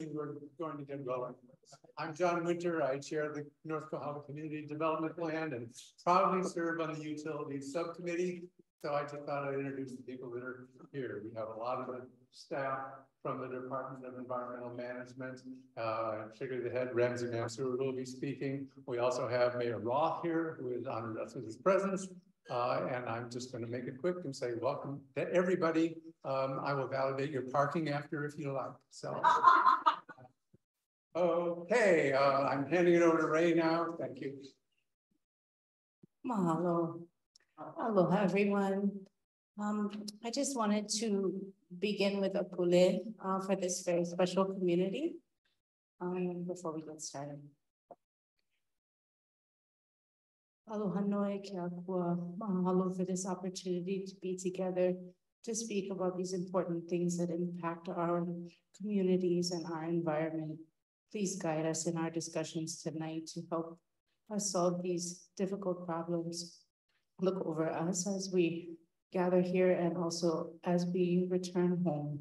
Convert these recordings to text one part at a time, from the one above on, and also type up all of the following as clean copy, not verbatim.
We're going to get going. I'm John Winter. I chair the North Kapa'au Community Development Plan and proudly serve on the Utilities Subcommittee. So I just thought I'd introduce the people that are here. We have a lot of the staff from the Department of Environmental Management. Particularly the head, Ramsey Mansour, will be speaking. We also have Mayor Roth here, who has honored us with his presence. And I'm just going to make it quick and say welcome to everybody. I will validate your parking after if you like. So, okay, I'm handing it over to Ray now. Thank you. Mahalo. Aloha, everyone. I just wanted to begin with a pule for this very special community before we get started. Aloha noi ke akua. Mahalo for this opportunity to be together to speak about these important things that impact our communities and our environment. Please guide us in our discussions tonight to help us solve these difficult problems. Look over us as we gather here and also as we return home,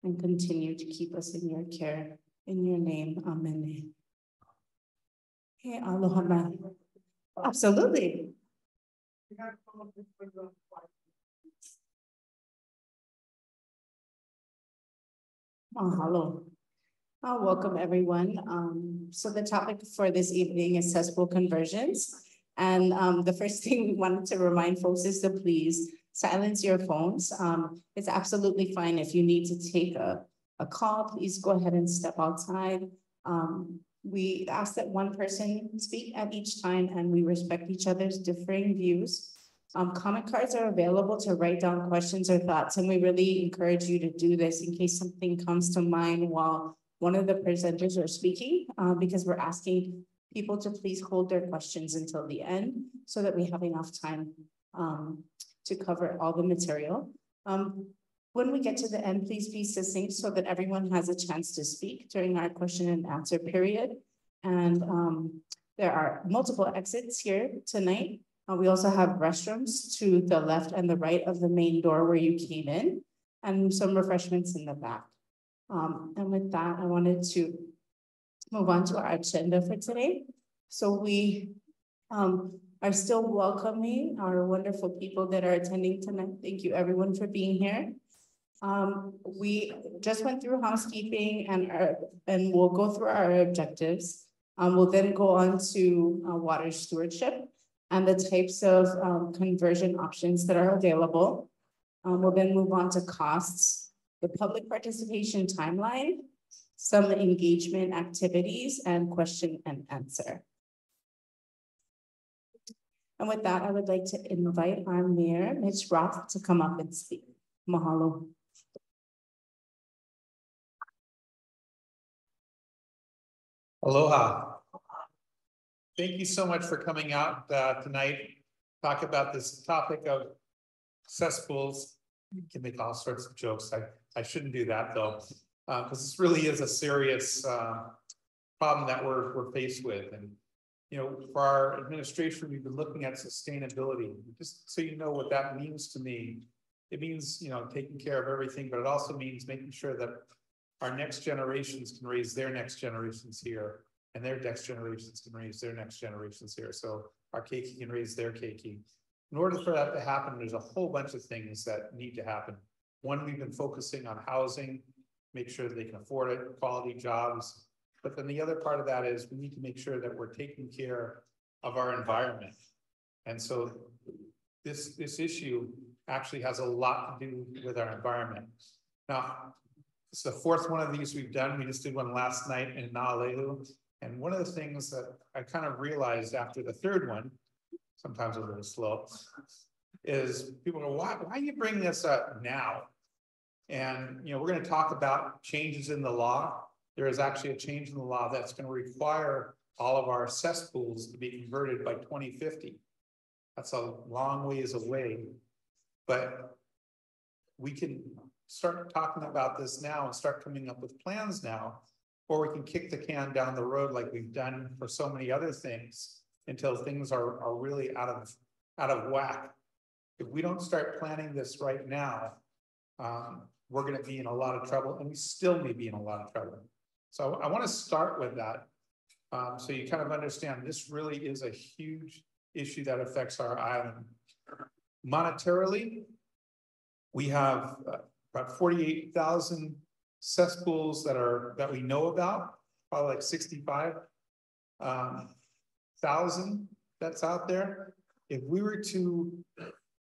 and continue to keep us in your care. In your name, amen. Hey, aloha. Absolutely. Mahalo. Welcome, everyone. So the topic for this evening is cesspool conversions. And the first thing we wanted to remind folks is to please silence your phones. It's absolutely fine if you need to take a call, please go ahead and step outside. We ask that one person speak at each time, and we respect each other's differing views. Comment cards are available to write down questions or thoughts, and we really encourage you to do this in case something comes to mind while one of the presenters are speaking, because we're asking people to please hold their questions until the end so that we have enough time to cover all the material. When we get to the end, please be succinct so that everyone has a chance to speak during our question and answer period. And there are multiple exits here tonight. We also have restrooms to the left and the right of the main door where you came in, and some refreshments in the back. And with that, I wanted to move on to our agenda for today. So we are still welcoming our wonderful people that are attending tonight. Thank you everyone for being here. We just went through housekeeping and we'll go through our objectives. We'll then go on to water stewardship and the types of conversion options that are available. We'll then move on to costs, the public participation timeline, some engagement activities, and question and answer. And with that, I would like to invite our Mayor, Ms. Roth, to come up and speak. Mahalo. Aloha. Thank you so much for coming out tonight. Talk about this topic of cesspools. You can make all sorts of jokes. I shouldn't do that though, because this really is a serious problem that we're faced with. And you know, for our administration, we've been looking at sustainability. Just so you know what that means to me, it means, you know, taking care of everything, but it also means making sure that our next generations can raise their next generations here, and their next generations can raise their next generations here. So our keiki can raise their keiki. In order for that to happen, there's a whole bunch of things that need to happen. One, we've been focusing on housing, make sure that they can afford it, quality jobs. But then the other part of that is we need to make sure that we're taking care of our environment. And so this issue actually has a lot to do with our environment. Now, it's the fourth one of these we've done. We just did one last night in Na'alehu. And one of the things that I kind of realized after the third one, sometimes a little slow, is people go, why are you bringing this up now? And you know, we're going to talk about changes in the law. There is actually a change in the law that's going to require all of our cesspools to be converted by 2050. That's a long ways away, but we can start talking about this now and start coming up with plans now, or we can kick the can down the road like we've done for so many other things until things are really out of whack. If we don't start planning this right now, we're going to be in a lot of trouble, and we still may be in a lot of trouble. So I want to start with that. So you kind of understand this really is a huge issue that affects our island. Monetarily, we have about 48,000 cesspools that we know about, probably like 65,000 that's out there. If we were to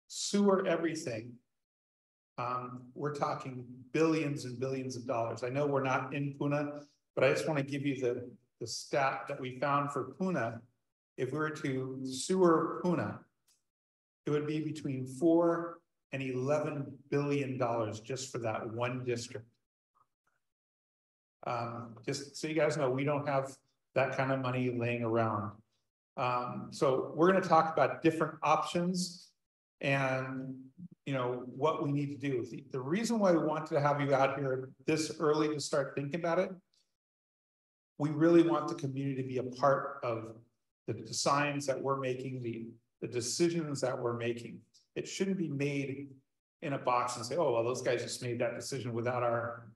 sewer everything, we're talking billions and billions of dollars. I know we're not in Puna, but I just want to give you the stat that we found for Puna. If we were to sewer Puna, it would be between $4 and $11 billion just for that one district. Just so you guys know, we don't have that kind of money laying around. So we're going to talk about different options and what we need to do. The reason why we wanted to have you out here this early to start thinking about it, we really want the community to be a part of the designs that we're making, the decisions that we're making. It shouldn't be made in a box and say, oh, well, those guys just made that decision without our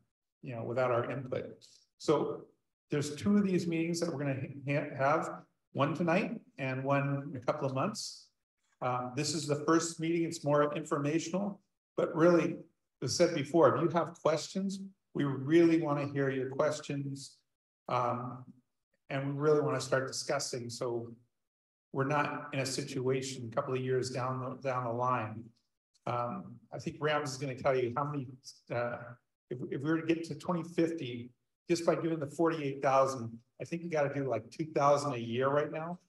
input. So there's 2 of these meetings that we're going to have, one tonight and one in a couple of months. This is the first meeting. It's more informational, but really, as I said before, if you have questions, we really want to hear your questions. And we really want to start discussing. So we're not in a situation a couple of years down the line. I think Rams is going to tell you how many, if we were to get to 2050, just by doing the 48,000, I think you got to do like 2,000 a year right now.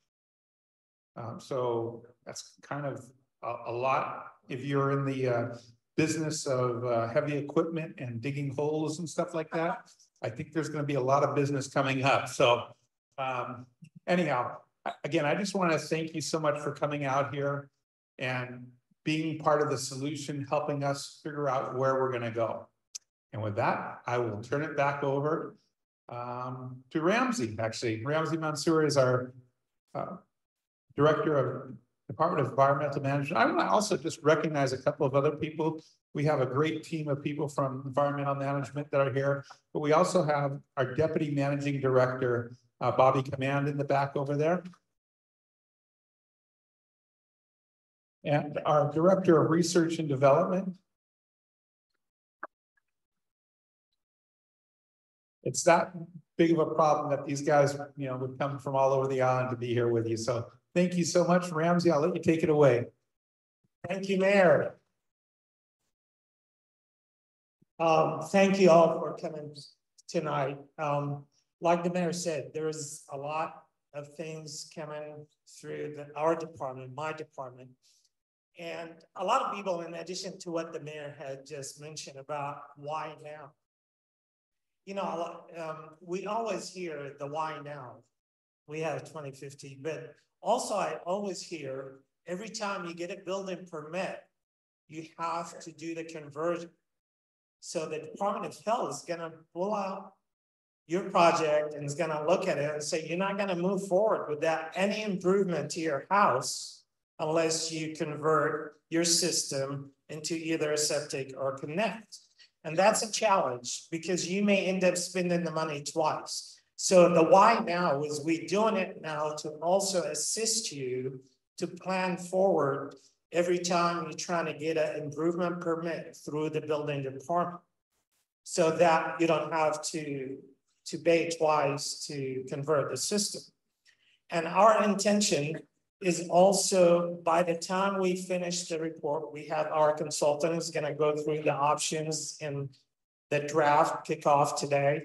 So that's kind of a lot. If you're in the business of heavy equipment and digging holes and stuff like that, I think there's going to be a lot of business coming up. So anyhow, again, I just want to thank you so much for coming out here and being part of the solution, helping us figure out where we're going to go. And with that, I will turn it back over to Ramsey. Actually, Ramsey Mansour is our Director of Department of Environmental Management. I want to also just recognize a couple of other people. We have a great team of people from environmental management that are here, but we also have our Deputy Managing Director, Bobby Command, in the back over there. And our Director of Research and Development. It's that big of a problem that these guys, would come from all over the island to be here with you. So thank you so much, Ramsey. I'll let you take it away. Thank you, Mayor. Thank you all for coming tonight. Like the mayor said, there's a lot of things coming through our department, my department. And a lot of people, in addition to what the mayor had just mentioned about why now, we always hear the why now. We have 2050, but also I always hear every time you get a building permit, you have to do the conversion. So the Department of Health is going to pull out your project and is going to look at it and say, you're not going to move forward with that any improvement to your house unless you convert your system into either a septic or connect. And that's a challenge because you may end up spending the money twice. So the why now is we doing it now to also assist you to plan forward every time you're trying to get an improvement permit through the building department so that you don't have to pay twice to convert the system. And our intention is also, by the time we finish the report, we have our consultant who's going to go through the options in the draft kickoff today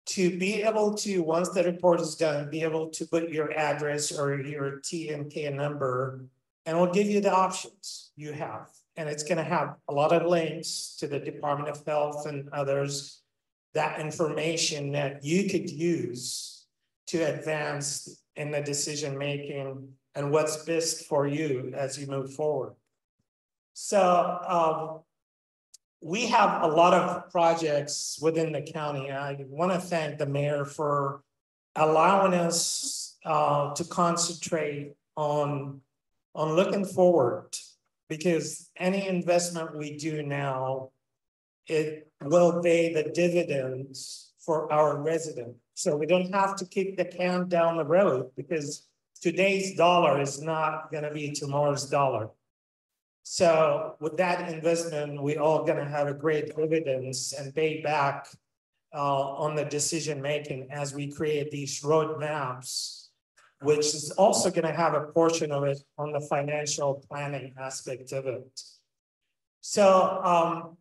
to be able to, once the report is done, be able to put your address or your TMK number, and we'll give you the options you have. And it's going to have a lot of links to the Department of Health and others, that information that you could use to advance in the decision making and what's best for you as you move forward. So we have a lot of projects within the county. I want to thank the mayor for allowing us to concentrate on looking forward, because any investment we do now, it will pay the dividends for our resident. So we don't have to kick the can down the road because today's dollar is not gonna be tomorrow's dollar. So with that investment, we all gonna have a great dividends and pay back on the decision-making as we create these roadmaps, which is also gonna have a portion of it on the financial planning aspect of it. So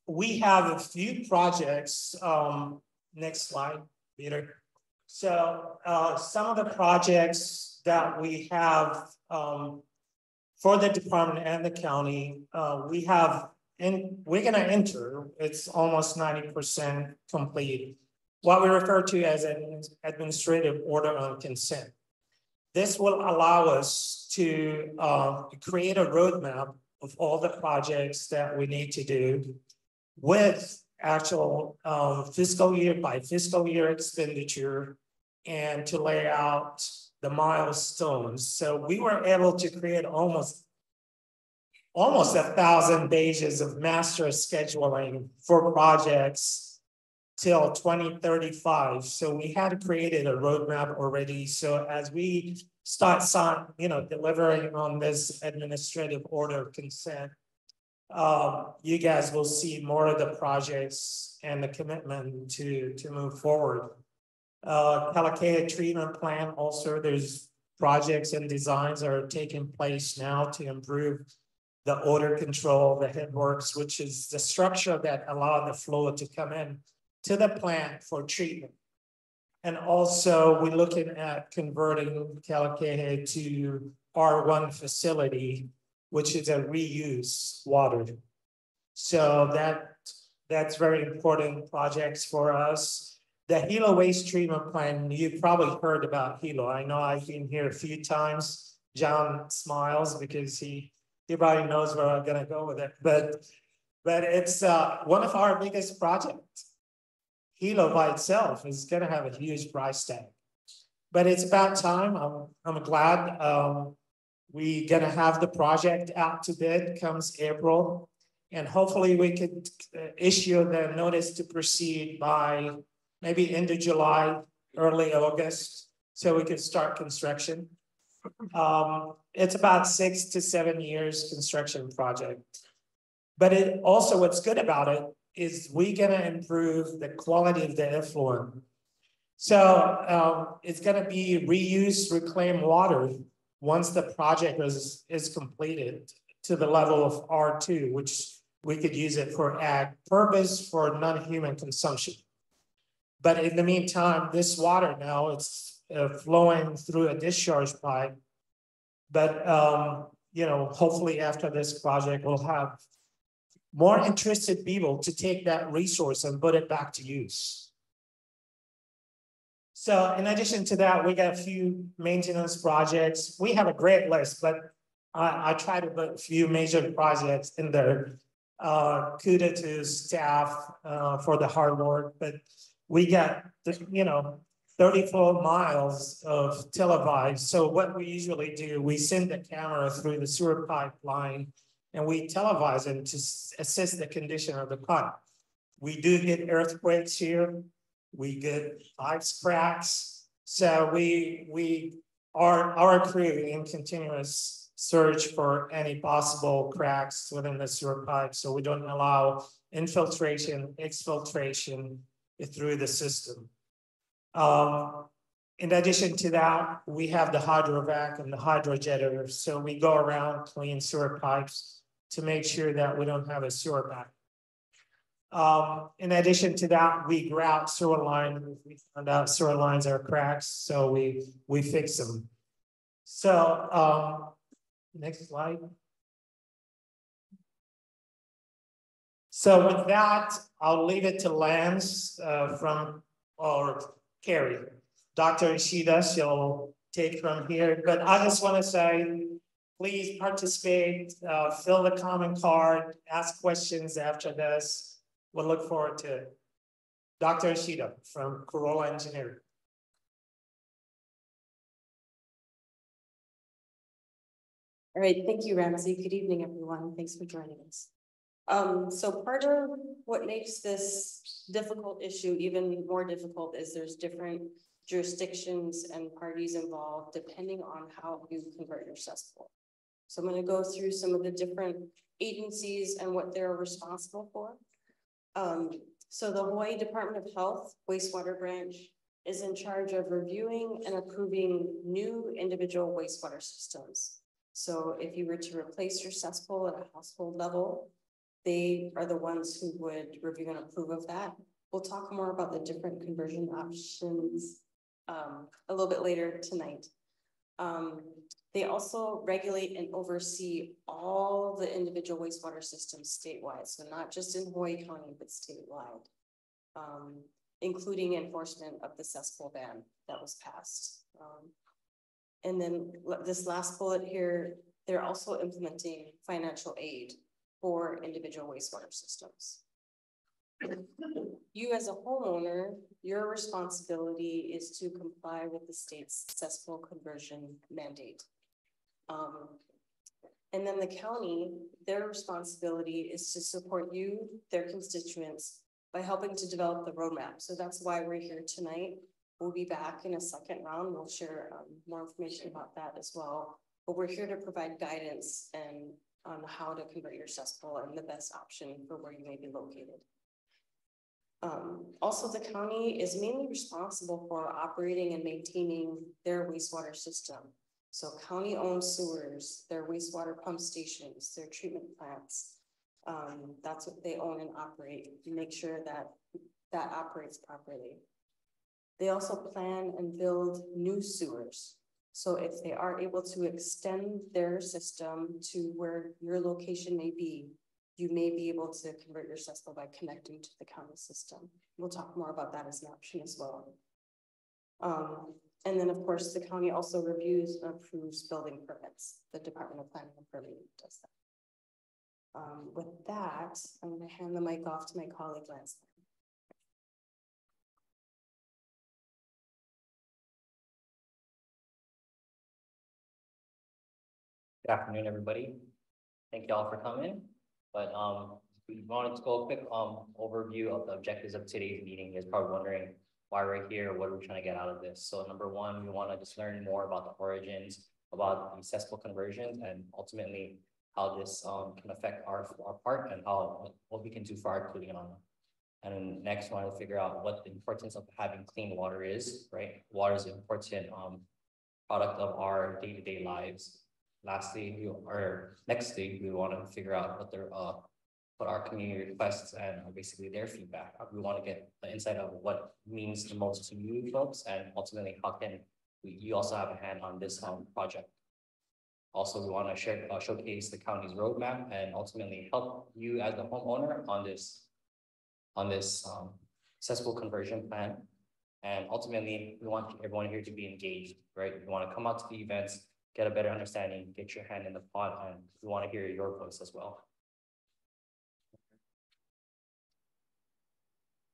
we have a few projects, next slide, Peter. So some of the projects that we have for the department and the county, we're gonna enter, it's almost 90% complete, what we refer to as an administrative order on consent. This will allow us to create a roadmap of all the projects that we need to do with actual fiscal year by fiscal year expenditure and to lay out the milestones. So we were able to create almost 1,000 pages of master scheduling for projects till 2035. So we had created a roadmap already. So as we start delivering on this administrative order of consent, you guys will see more of the projects and the commitment to move forward. Kalakaua treatment plant, also there's projects and designs that are taking place now to improve the odor control, the headworks, which is the structure that allow the flow to come in to the plant for treatment. And also we're looking at converting Kalakaua to R1 facility, which is a reuse water. So that's very important projects for us. The Hilo waste treatment plant, you've probably heard about Hilo. I know I've been here a few times. John smiles because he probably knows where I'm gonna go with it. But it's one of our biggest projects. Hilo by itself is gonna have a huge price tag. But it's about time. I'm glad we're gonna have the project out to bid comes April. And hopefully we could issue the notice to proceed by maybe end of July, early August, so we could start construction. It's about 6 to 7 years construction project. But it also, what's good about it is we're gonna improve the quality of the effluent. So it's gonna be reused, reclaimed water once the project is completed to the level of R2, which we could use it for ag purpose for non-human consumption. But in the meantime, this water now it's flowing through a discharge pipe. But hopefully after this project, we'll have more interested people to take that resource and put it back to use. So in addition to that, we got a few maintenance projects. We have a great list, but I try to put a few major projects in there. Kudos to staff for the hard work, but we got 34 miles of televised. So what we usually do, we send the camera through the sewer pipeline and we televise them to assess the condition of the pipe. We do get earthquakes here. We get ice cracks. So our crew in continuous search for any possible cracks within the sewer pipe. So we don't allow infiltration, exfiltration through the system. In addition to that, we have the hydrovac and the hydrojetter. So we go around clean sewer pipes to make sure that we don't have a sewer back. In addition to that, we grout sewer lines. We found out sewer lines are cracked, so we fix them. So next slide. So with that, I'll leave it to Lance or Carrie. Dr. Ishida, she'll take from here. But I just want to say, please participate, fill the comment card, ask questions after this. We'll look forward to it. Dr. Ishida from Corolla Engineering. All right, thank you, Ramsey. Good evening, everyone. Thanks for joining us. So part of what makes this difficult issue even more difficult is there's different jurisdictions and parties involved depending on how you convert your cesspool. So I'm going to go through some of the different agencies and what they're responsible for. So the Hawaii Department of Health Wastewater Branch is in charge of reviewing and approving new individual wastewater systems. So if you were to replace your cesspool at a household level, they are the ones who would review and approve of that. We'll talk more about the different conversion options a little bit later tonight. They also regulate and oversee all the individual wastewater systems statewide. So not just in Hawaii County, but statewide, including enforcement of the cesspool ban that was passed. And then this last bullet here, they're also implementing financial aid for individual wastewater systems. You as a homeowner, your responsibility is to comply with the state's cesspool conversion mandate. And then the county, their responsibility is to support you, their constituents, by helping to develop the roadmap. So that's why we're here tonight. We'll be back in a second round. We'll share more information about that as well. But we're here to provide guidance and on how to convert your cesspool and the best option for where you may be located. Also, the county is mainly responsible for operating and maintaining their wastewater system. So county-owned sewers, their wastewater pump stations, their treatment plants, that's what they own and operate to make sure that that operates properly. They also plan and build new sewers. So if they are able to extend their system to where your location may be, you may be able to convert your cesspool by connecting to the county system. We'll talk more about that as an option as well. And then of course, the county also reviews and approves building permits. The Department of Planning and Permitting does that. With that, I'm going to hand the mic off to my colleague, Lance. Good afternoon, everybody. Thank you all for coming. But we wanted to go a quick overview of the objectives of today's meeting. You guys probably wondering why we're here, what are we trying to get out of this? So number one, we want to just learn more about the origins, about the cesspool conversions, and ultimately how this can affect our part and how what we can do for our cleaning on. And then next, we want to figure out what the importance of having clean water is, right? Water is an important product of our day-to-day lives. Lastly, nextly, we want to figure out what our community requests and basically their feedback. We want to get the insight of what means the most to you folks, and ultimately how can you also have a hand on this project. Also, we want to showcase the county's roadmap and ultimately help you as the homeowner on this cesspool conversion plan. And ultimately, we want everyone here to be engaged, right? We want to come out to the events, get a better understanding, get your hand in the pot, and we want to hear your voice as well.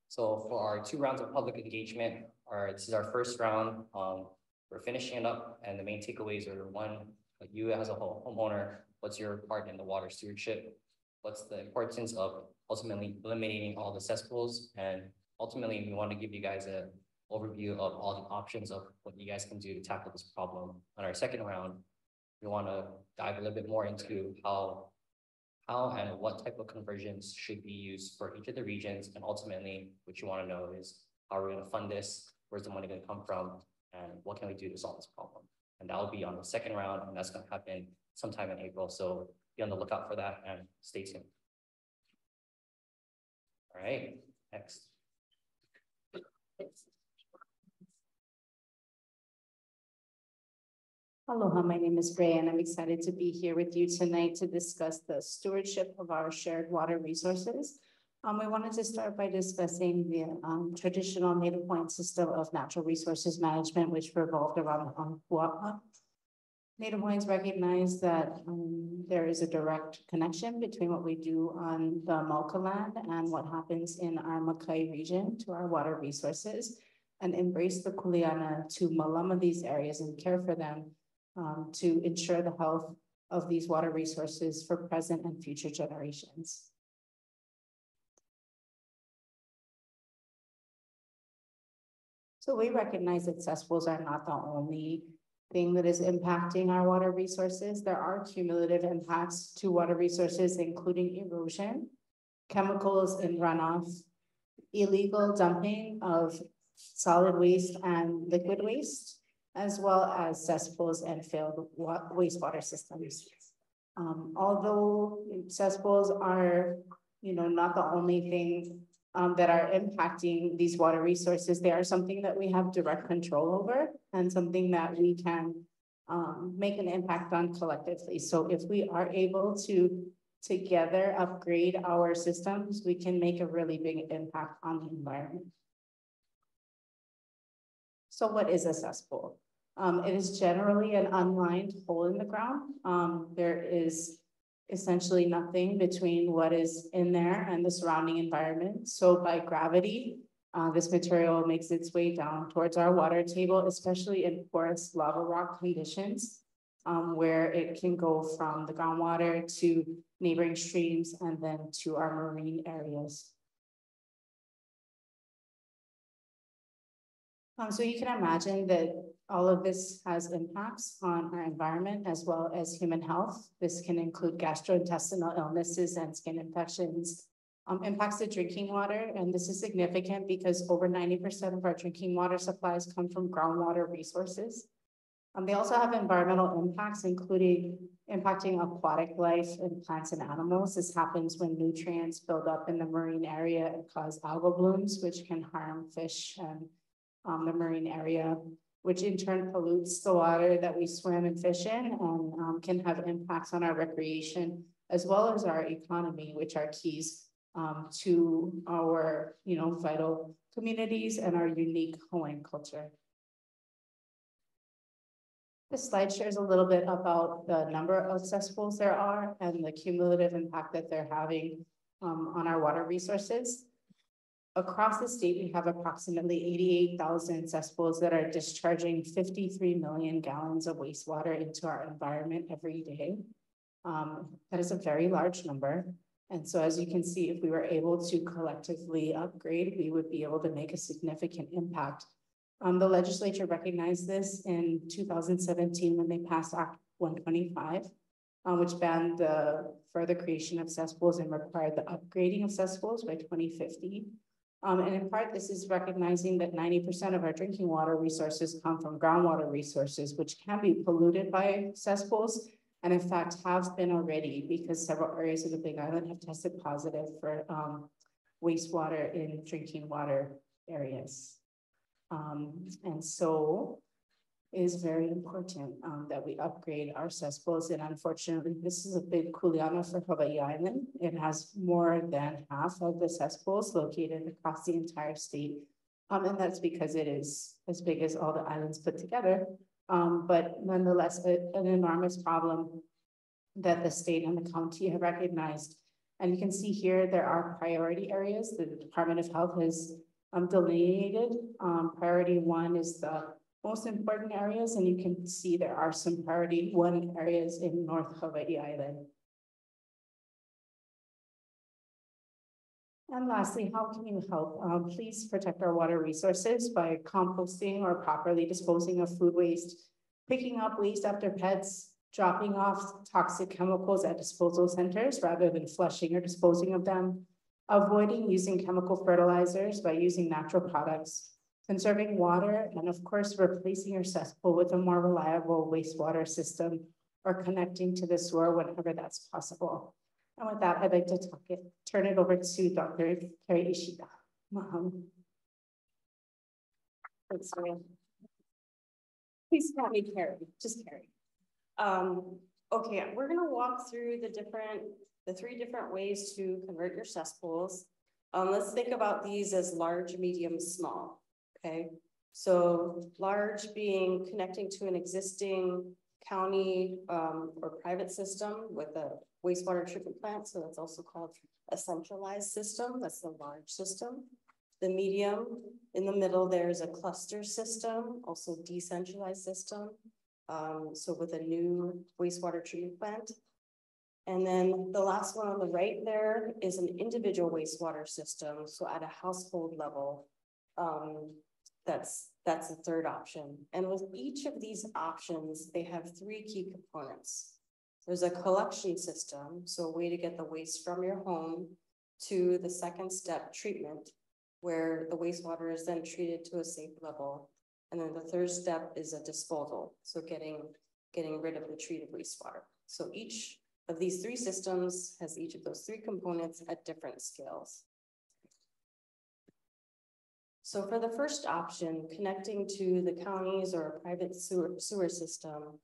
So for our 2 rounds of public engagement, this is our first round. We're finishing it up, and the main takeaways are: one, you as a homeowner, what's your part in the water stewardship? What's the importance of ultimately eliminating all the cesspools? And ultimately, we want to give you guys an overview of all the options of what you guys can do to tackle this problem. On our second round, we want to dive a little bit more into how and what type of conversions should be used for each of the regions. And ultimately, what you want to know is how are we going to fund this? Where's the money going to come from? And what can we do to solve this problem? And that will be on the second round, and that's going to happen sometime in April. So be on the lookout for that and stay tuned. All right, next. Aloha, my name is Bray, and I'm excited to be here with you tonight to discuss the stewardship of our shared water resources. We wanted to start by discussing the traditional Native Hawaiian system of natural resources management, which revolved around the Hua'a. Native Hawaiians recognize that there is a direct connection between what we do on the Mauka land and what happens in our Makai region to our water resources, and embrace the kuleana to malama these areas and care for them to ensure the health of these water resources for present and future generations. So we recognize that cesspools are not the only thing that is impacting our water resources. There are cumulative impacts to water resources, including erosion, chemicals in runoff, illegal dumping of solid waste and liquid waste, as well as cesspools and failed wastewater systems. Although cesspools are, not the only thing that are impacting these water resources, they are something that we have direct control over and something that we can make an impact on collectively. So if we are able to together upgrade our systems, we can make a really big impact on the environment. So what is a cesspool? It is generally an unlined hole in the ground. There is essentially nothing between what is in there and the surrounding environment. So by gravity, this material makes its way down towards our water table, especially in porous lava rock conditions, where it can go from the groundwater to neighboring streams and then to our marine areas. So you can imagine that all of this has impacts on our environment as well as human health. This can include gastrointestinal illnesses and skin infections, impacts to drinking water. And this is significant because over 90% of our drinking water supplies come from groundwater resources. They also have environmental impacts, including impacting aquatic life in plants and animals. This happens when nutrients build up in the marine area and cause algal blooms, which can harm fish and the marine area, which in turn pollutes the water that we swim and fish in, and can have impacts on our recreation as well as our economy, which are keys to our vital communities and our unique Hawaiian culture. This slide shares a little bit about the number of cesspools there are and the cumulative impact that they're having on our water resources. Across the state, we have approximately 88,000 cesspools that are discharging 53 million gallons of wastewater into our environment every day. That is a very large number. And so as you can see, if we were able to collectively upgrade, we would be able to make a significant impact. The legislature recognized this in 2017 when they passed Act 125, which banned the further creation of cesspools and required the upgrading of cesspools by 2050. And in part, this is recognizing that 90% of our drinking water resources come from groundwater resources, which can be polluted by cesspools, and in fact have been already, because several areas of the Big Island have tested positive for wastewater in drinking water areas. And so it is very important that we upgrade our cesspools. And unfortunately, this is a big kuleana for Hawaii Island. It has more than half of the cesspools located across the entire state. And that's because it is as big as all the islands put together. But nonetheless, an enormous problem that the state and the county have recognized. And you can see here, there are priority areas. The Department of Health has delineated. Priority 1 is the most important areas, and you can see there are some priority 1 areas in North Hawaii Island. And lastly, how can you help? Please protect our water resources by composting or properly disposing of food waste, picking up waste after pets, dropping off toxic chemicals at disposal centers rather than flushing or disposing of them, avoiding using chemical fertilizers by using natural products, conserving water, and of course, replacing your cesspool with a more reliable wastewater system or connecting to the sewer whenever that's possible. And with that, I'd like to turn it over to Dr. Carrie Ishida. Thanks, Maria. Please call me Carrie, just Carrie. Okay, we're gonna walk through the 3 different ways to convert your cesspools. Let's think about these as large, medium, small. Okay, so large being connecting to an existing county or private system with a wastewater treatment plant. So that's also called a centralized system. That's the large system. The medium in the middle, there's a cluster system, also decentralized system. So with a new wastewater treatment plant. And then the last one on the right there is an individual wastewater system. So at a household level, That's the third option. And with each of these options, they have three key components. There's a collection system, so a way to get the waste from your home to the second step treatment, where the wastewater is then treated to a safe level. And then the third step is a disposal, so getting rid of the treated wastewater. So each of these three systems has each of those three components at different scales. So for the first option, connecting to the counties or a private sewer system,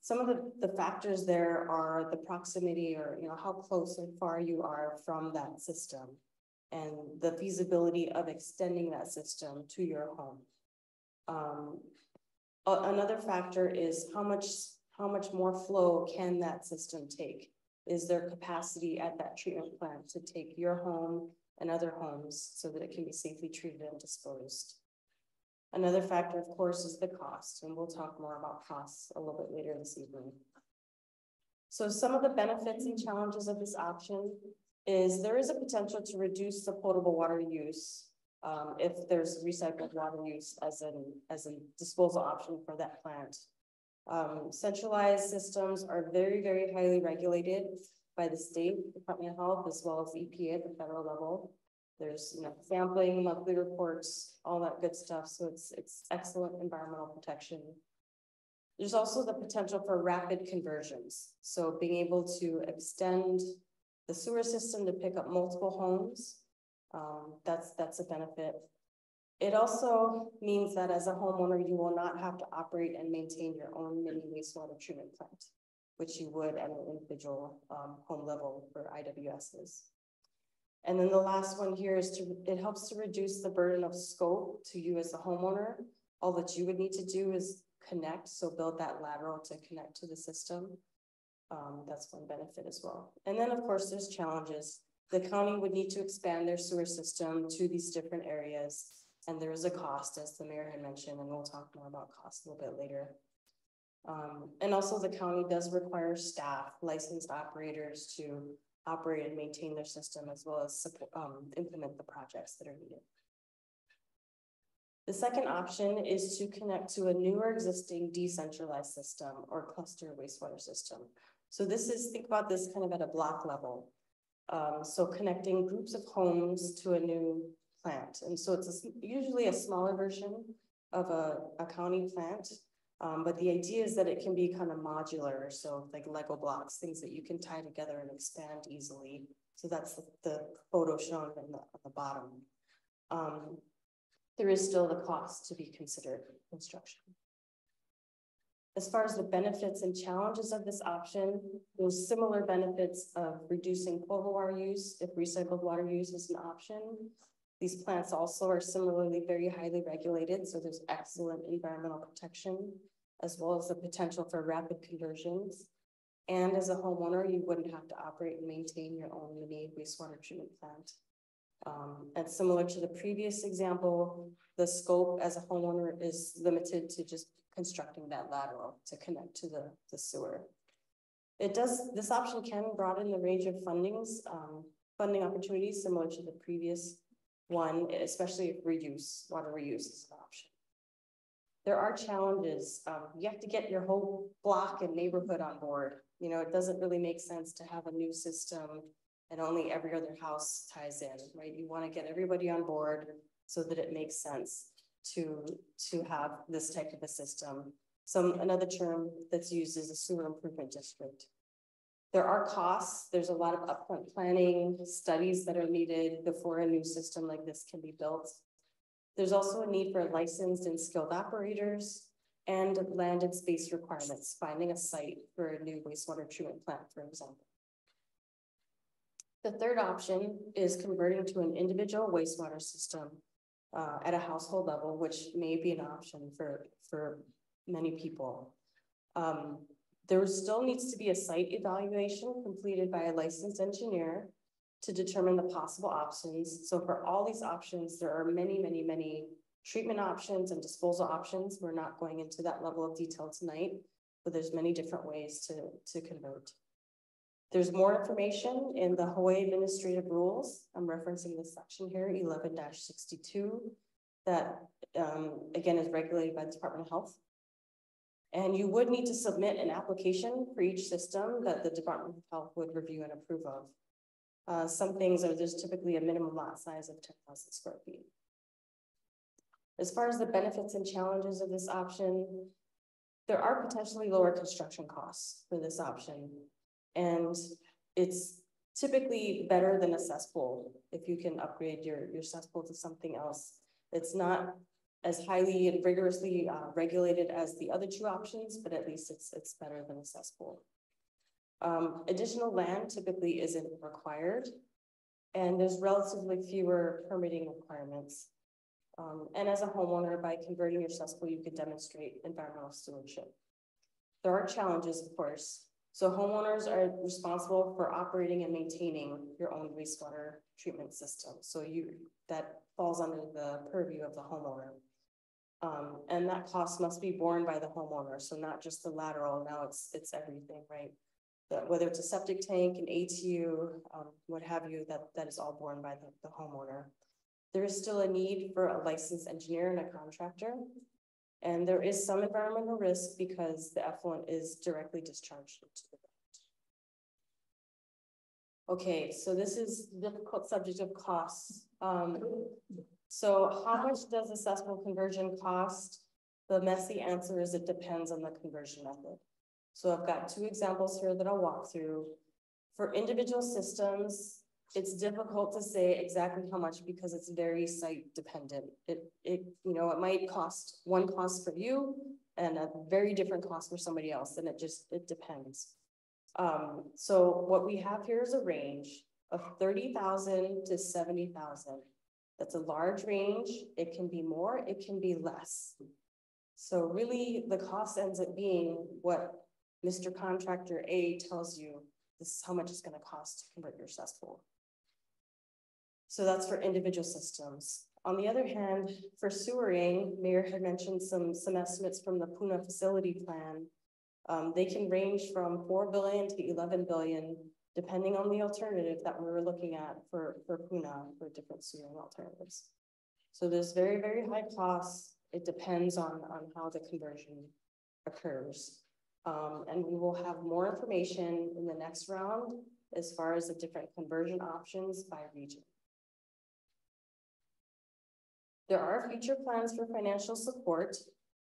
some of the factors there are the proximity, or how close or far you are from that system, and the feasibility of extending that system to your home. Another factor is how much more flow can that system take? Is there capacity at that treatment plant to take your home and other homes so that it can be safely treated and disposed? Another factor, of course, is the cost, and we'll talk more about costs a little bit later this evening. So some of the benefits and challenges of this option is there is a potential to reduce the potable water use if there's recycled water use as a disposal option for that plant. Centralized systems are very, very highly regulated by the state Department of Health, as well as EPA at the federal level. There's sampling, monthly reports, all that good stuff. So it's excellent environmental protection. There's also the potential for rapid conversions. So being able to extend the sewer system to pick up multiple homes, that's a benefit. It also means that as a homeowner, you will not have to operate and maintain your own mini wastewater treatment plant, which you would at an individual home level for IWSs. And then the last one here is it helps to reduce the burden of scope to you as a homeowner. All that you would need to do is connect, so build that lateral to connect to the system. That's one benefit as well. And then of course there's challenges. The county would need to expand their sewer system to these different areas, and there is a cost, as the mayor had mentioned, and we'll talk more about cost a little bit later. And also the county does require staff, licensed operators to operate and maintain their system, as well as support, implement the projects that are needed. The second option is to connect to a newer existing decentralized system or cluster wastewater system. So this is, think about this kind of at a block level. So connecting groups of homes to a new plant. And so it's usually a smaller version of a county plant. But the idea is that it can be kind of modular. So like Lego blocks, things that you can tie together and expand easily. So that's the photo shown on the bottom. There is still the cost to be considered construction. As far as the benefits and challenges of this option, there's similar benefits of reducing potable water use if recycled water use is an option. These plants also are similarly very highly regulated, so there's excellent environmental protection, as well as the potential for rapid conversions. And as a homeowner, you wouldn't have to operate and maintain your own mini wastewater treatment plant. And similar to the previous example, the scope as a homeowner is limited to just constructing that lateral to connect to the sewer. This option can broaden the range of funding opportunities similar to the previous one, especially if water reuse is an option. There are challenges. You have to get your whole block and neighborhood on board. It doesn't really make sense to have a new system and only every other house ties in, right? You want to get everybody on board so that it makes sense to have this type of a system. Another term that's used is a sewer improvement district. There are costs. There's a lot of upfront planning, studies that are needed before a new system like this can be built. There's also a need for licensed and skilled operators and land and space requirements, finding a site for a new wastewater treatment plant, for example. The third option is converting to an individual wastewater system at a household level, which may be an option for many people. There still needs to be a site evaluation completed by a licensed engineer to determine the possible options. So for all these options, there are many, many, many treatment options and disposal options. We're not going into that level of detail tonight, but there's many different ways to convert. There's more information in the Hawaii Administrative Rules. I'm referencing this section here, 11-62. that, again, is regulated by the Department of Health. And you would need to submit an application for each system that the Department of Health would review and approve of. Some things are, there's typically a minimum lot size of 10,000 square feet. As far as the benefits and challenges of this option, there are potentially lower construction costs for this option. And it's typically better than a cesspool if you can upgrade your cesspool to something else. It's not as highly and rigorously regulated as the other two options, but at least it's better than a cesspool. Additional land typically isn't required, and there's relatively fewer permitting requirements. And as a homeowner, by converting your cesspool, you could demonstrate environmental stewardship. There are challenges, of course. So homeowners are responsible for operating and maintaining your own wastewater treatment system. So that falls under the purview of the homeowner. And that cost must be borne by the homeowner. So not just the lateral, now it's everything, right? Whether it's a septic tank, an ATU, what have you, that is all borne by the homeowner. There is still a need for a licensed engineer and a contractor. And there is some environmental risk because the effluent is directly discharged into the ground. Okay, so this is the difficult subject of costs. So how much does a cesspool conversion cost? The messy answer is it depends on the conversion method. So I've got two examples here that I'll walk through. For individual systems, it's difficult to say exactly how much because it's very site dependent. It might cost one cost for you and a very different cost for somebody else, and it depends. So what we have here is a range of 30,000 to 70,000. That's a large range. It can be more, it can be less. So really the cost ends up being what Mr. Contractor A tells you, this is how much it's going to cost to convert your cesspool. So that's for individual systems. On the other hand, for sewering, Mayor had mentioned some estimates from the Puna facility plan. They can range from 4 billion to 11 billion, depending on the alternative that we're looking at for Puna, for different sewering alternatives. So there's very, very high costs. It depends on how the conversion occurs. And we will have more information in the next round as far as the different conversion options by region. There are future plans for financial support.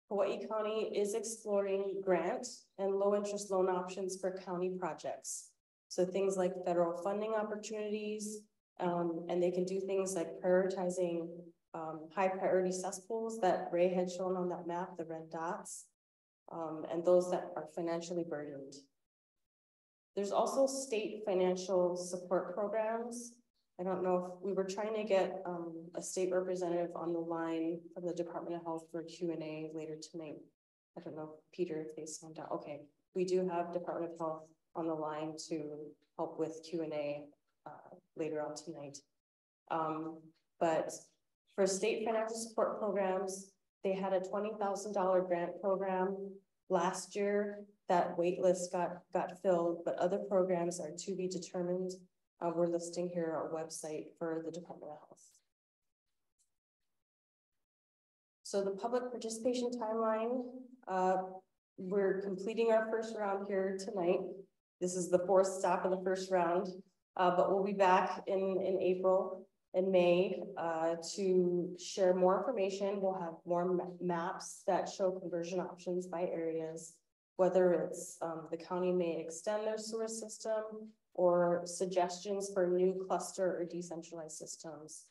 Hawaii County is exploring grant and low interest loan options for county projects. So things like federal funding opportunities, and they can do things like prioritizing high priority cesspools that Ray had shown on that map, the red dots, and those that are financially burdened. There's also state financial support programs. I don't know if we were trying to get a state representative on the line from the Department of Health for Q&A later tonight. I don't know, Peter, if they signed out. Okay, we do have Department of Health on the line to help with Q&A later on tonight. But for state financial support programs, they had a $20,000 grant program last year. That wait list got filled, but other programs are to be determined. We're listing here our website for the Department of Health. So the public participation timeline, we're completing our first round here tonight. This is the fourth stop of the first round, but we'll be back in April and May to share more information. We'll have more maps that show conversion options by areas, whether it's the county may extend their sewer system or suggestions for new cluster or decentralized systems.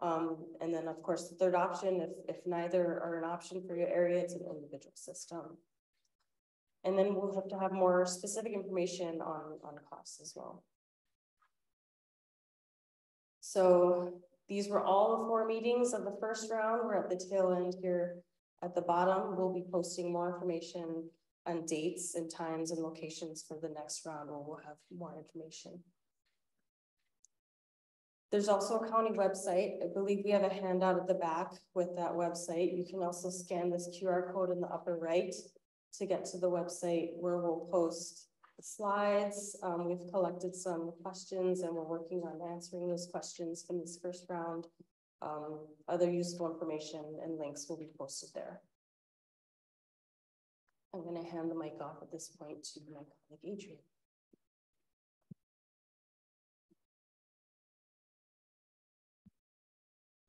And then of course, the third option, if neither are an option for your area, it's an individual system. And then we'll have to have more specific information on costs as well. So these were all the 4 meetings of the first round. We're at the tail end here at the bottom. We'll be posting more information on dates and times and locations for the next round where we'll have more information. There's also a county website. I believe we have a handout at the back with that website. You can also scan this QR code in the upper right to get to the website where we'll post the slides. We've collected some questions and we're working on answering those questions from this first round. Other useful information and links will be posted there. I'm going to hand the mic off at this point to my colleague Adrian.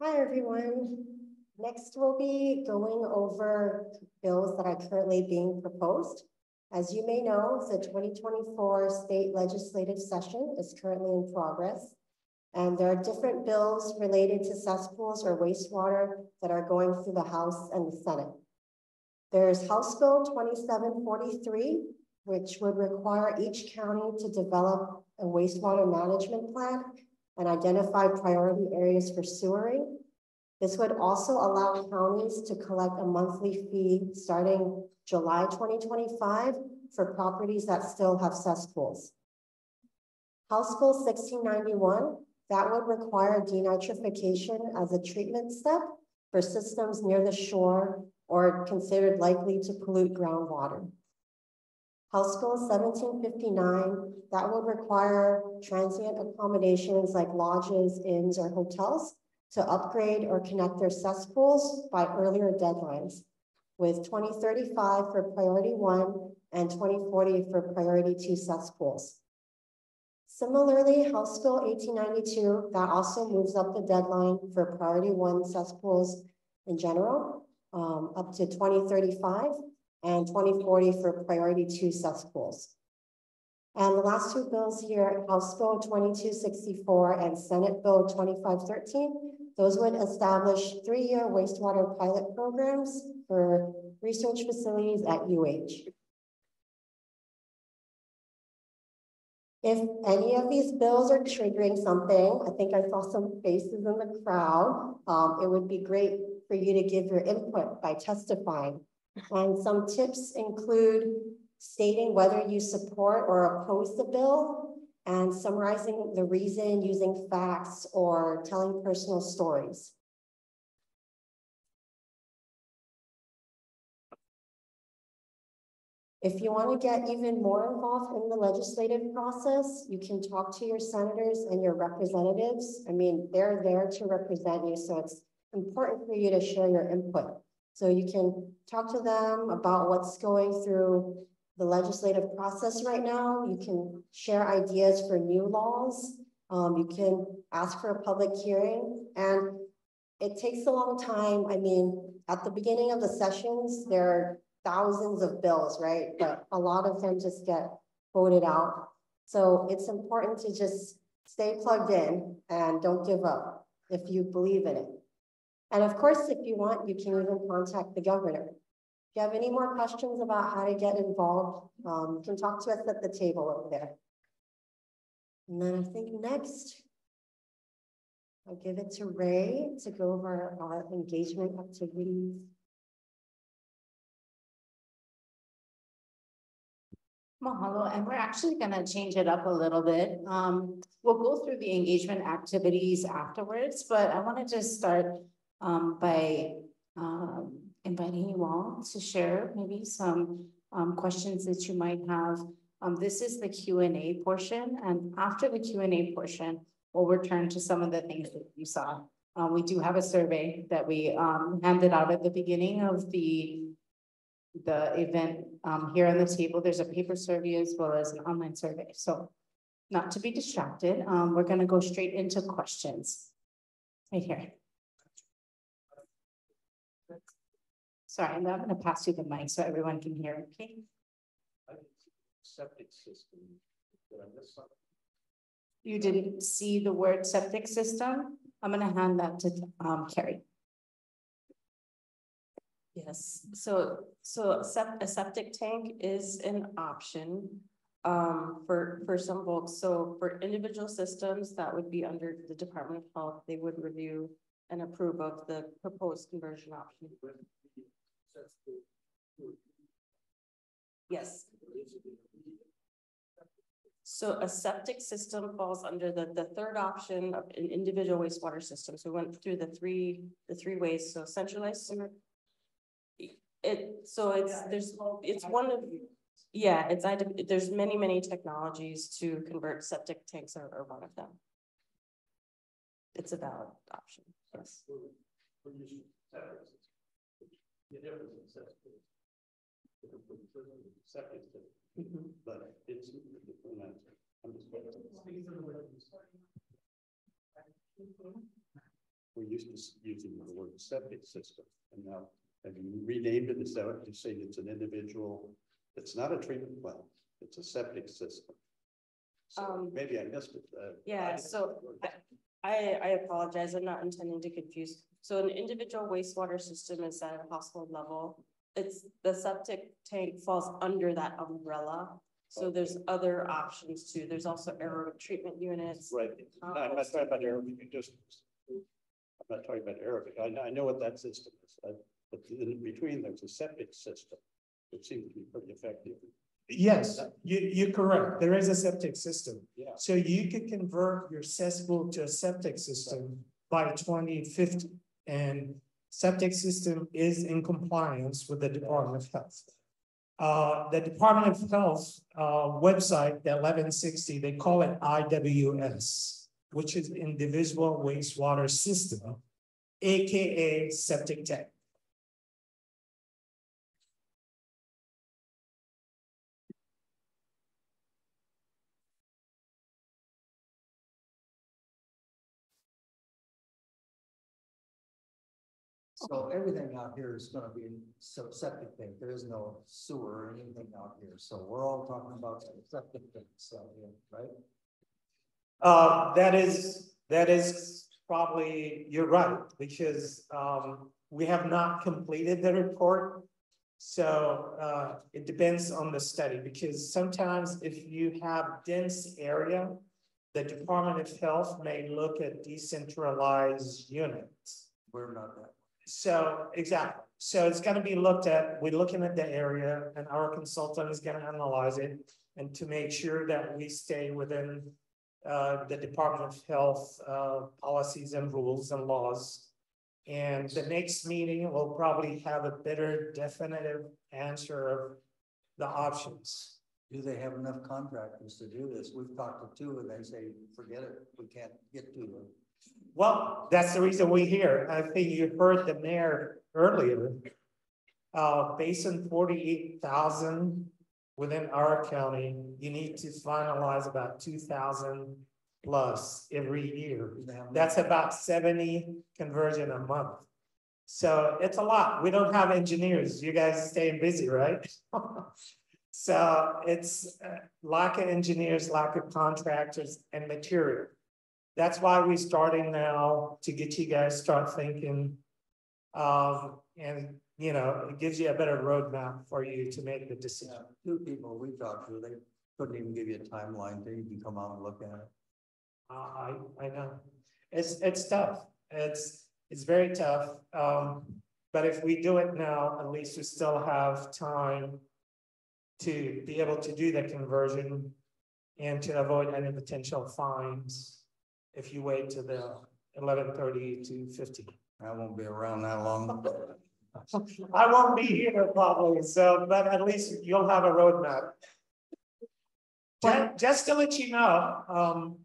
Hi, everyone. Next, we'll be going over bills that are currently being proposed. As you may know, the 2024 state legislative session is currently in progress, and there are different bills related to cesspools or wastewater that are going through the House and the Senate. There's House Bill 2743, which would require each county to develop a wastewater management plan and identify priority areas for sewering. This would also allow counties to collect a monthly fee starting July 2025 for properties that still have cesspools. House Bill 1691, that would require denitrification as a treatment step for systems near the shore or considered likely to pollute groundwater. House Bill 1759, that would require transient accommodations like lodges, inns, or hotels to upgrade or connect their cesspools by earlier deadlines, with 2035 for priority 1 and 2040 for priority 2 cesspools. Similarly, House Bill 1892, that also moves up the deadline for priority 1 cesspools in general, up to 2035, and 2040 for priority 2 cesspools. And the last two bills here, House Bill 2264 and Senate Bill 2513, those would establish 3-year wastewater pilot programs for research facilities at UH. If any of these bills are triggering something, I think I saw some faces in the crowd, it would be great for you to give your input by testifying. And some tips include stating whether you support or oppose the bill, and summarizing the reason using facts or telling personal stories. If you want to get even more involved in the legislative process, you can talk to your senators and your representatives. I mean, they're there to represent you, so it's important for you to share your input. So you can talk to them about what's going through the legislative process right now. You can share ideas for new laws. You can ask for a public hearing, and it takes a long time. I mean, at the beginning of the sessions, there are thousands of bills, right? But a lot of them just get voted out. So it's important to just stay plugged in and don't give up if you believe in it. And of course, if you want, you can even contact the governor. If you have any more questions about how to get involved, you can talk to us at the table over there. And then I think next, I'll give it to Ray to go over our engagement activities. Mahalo, and we're actually going to change it up a little bit. We'll go through the engagement activities afterwards, but I want to just start by inviting you all to share maybe some questions that you might have. This is the Q&A portion, and after the Q&A portion, we'll return to some of the things that you saw. We do have a survey that we handed out at the beginning of the event. Here on the table, there's a paper survey as well as an online survey. So not to be distracted, we're going to go straight into questions right here. Sorry, I'm going to pass you the mic so everyone can hear, okay? Septic system. Did I miss something? You didn't see the word septic system? I'm going to hand that to Carrie. Yes, so a septic tank is an option for some folks. So for individual systems, that would be under the Department of Health. They would review and approve of the proposed conversion option. Yes. So a septic system falls under the third option of an individual wastewater system. So we went through the three ways. So centralized sewer. It's one of, yeah, there's many technologies to convert septic tanks are one of them. It's a valid option. Yes. We're using septic system. The difference in septic system, but it's, I'm just. We're used to using the word septic system, and now have you renamed it? Is that what you say? It's an individual, it's not a treatment well, it's a septic system. So maybe I missed it. Yeah, so I apologize, I'm not intending to confuse. So an individual wastewater system is at a household level. It's the septic tank falls under that umbrella. So there's other options too. There's also aerobic treatment units. Right. No, I'm not talking about aerobic. I'm not talking about aerobic. I know what that system is. But in between, there's a septic system. It seems to be pretty effective. Yes, you're correct. There is a septic system. Yeah. So you could convert your cesspool to a septic system by 2050. And septic system is in compliance with the Department of Health. The Department of Health website, the 1160, they call it IWS, which is Individual Wastewater System, AKA septic tank. So everything out here is gonna be septic tank. There is no sewer or anything out here. So we're all talking about septic tanks, so, right? That is probably, you're right, because we have not completed the report. So it depends on the study, because sometimes if you have dense area, the Department of Health may look at decentralized units. We're not that. So exactly. So it's going to be looked at. We're looking at the area, and our consultant is going to analyze it, and to make sure that we stay within the Department of Health policies and rules and laws. And the next meeting will probably have a better definitive answer of the options. Do they have enough contractors to do this? We've talked to two and they say, forget it, we can't get to them. Well, that's the reason we're here. I think you heard the mayor earlier. Based on 48,000 within our county, you need to finalize about 2,000 plus every year. That's about 70 conversion a month. So it's a lot. We don't have engineers. You guys staying busy, right? So it's lack of engineers, lack of contractors and material. That's why we're starting now to get you guys start thinking. And you know, it gives you a better roadmap for you to make the decision. Two people we talked to, they couldn't even give you a timeline. They can come out and look at it. I know. It's tough. It's very tough. But if we do it now, at least we still have time to be able to do the conversion and to avoid any potential fines if you wait to the 11:30 to 50. I won't be around that long. I won't be here probably, so, but at least you'll have a roadmap. Just to let you know,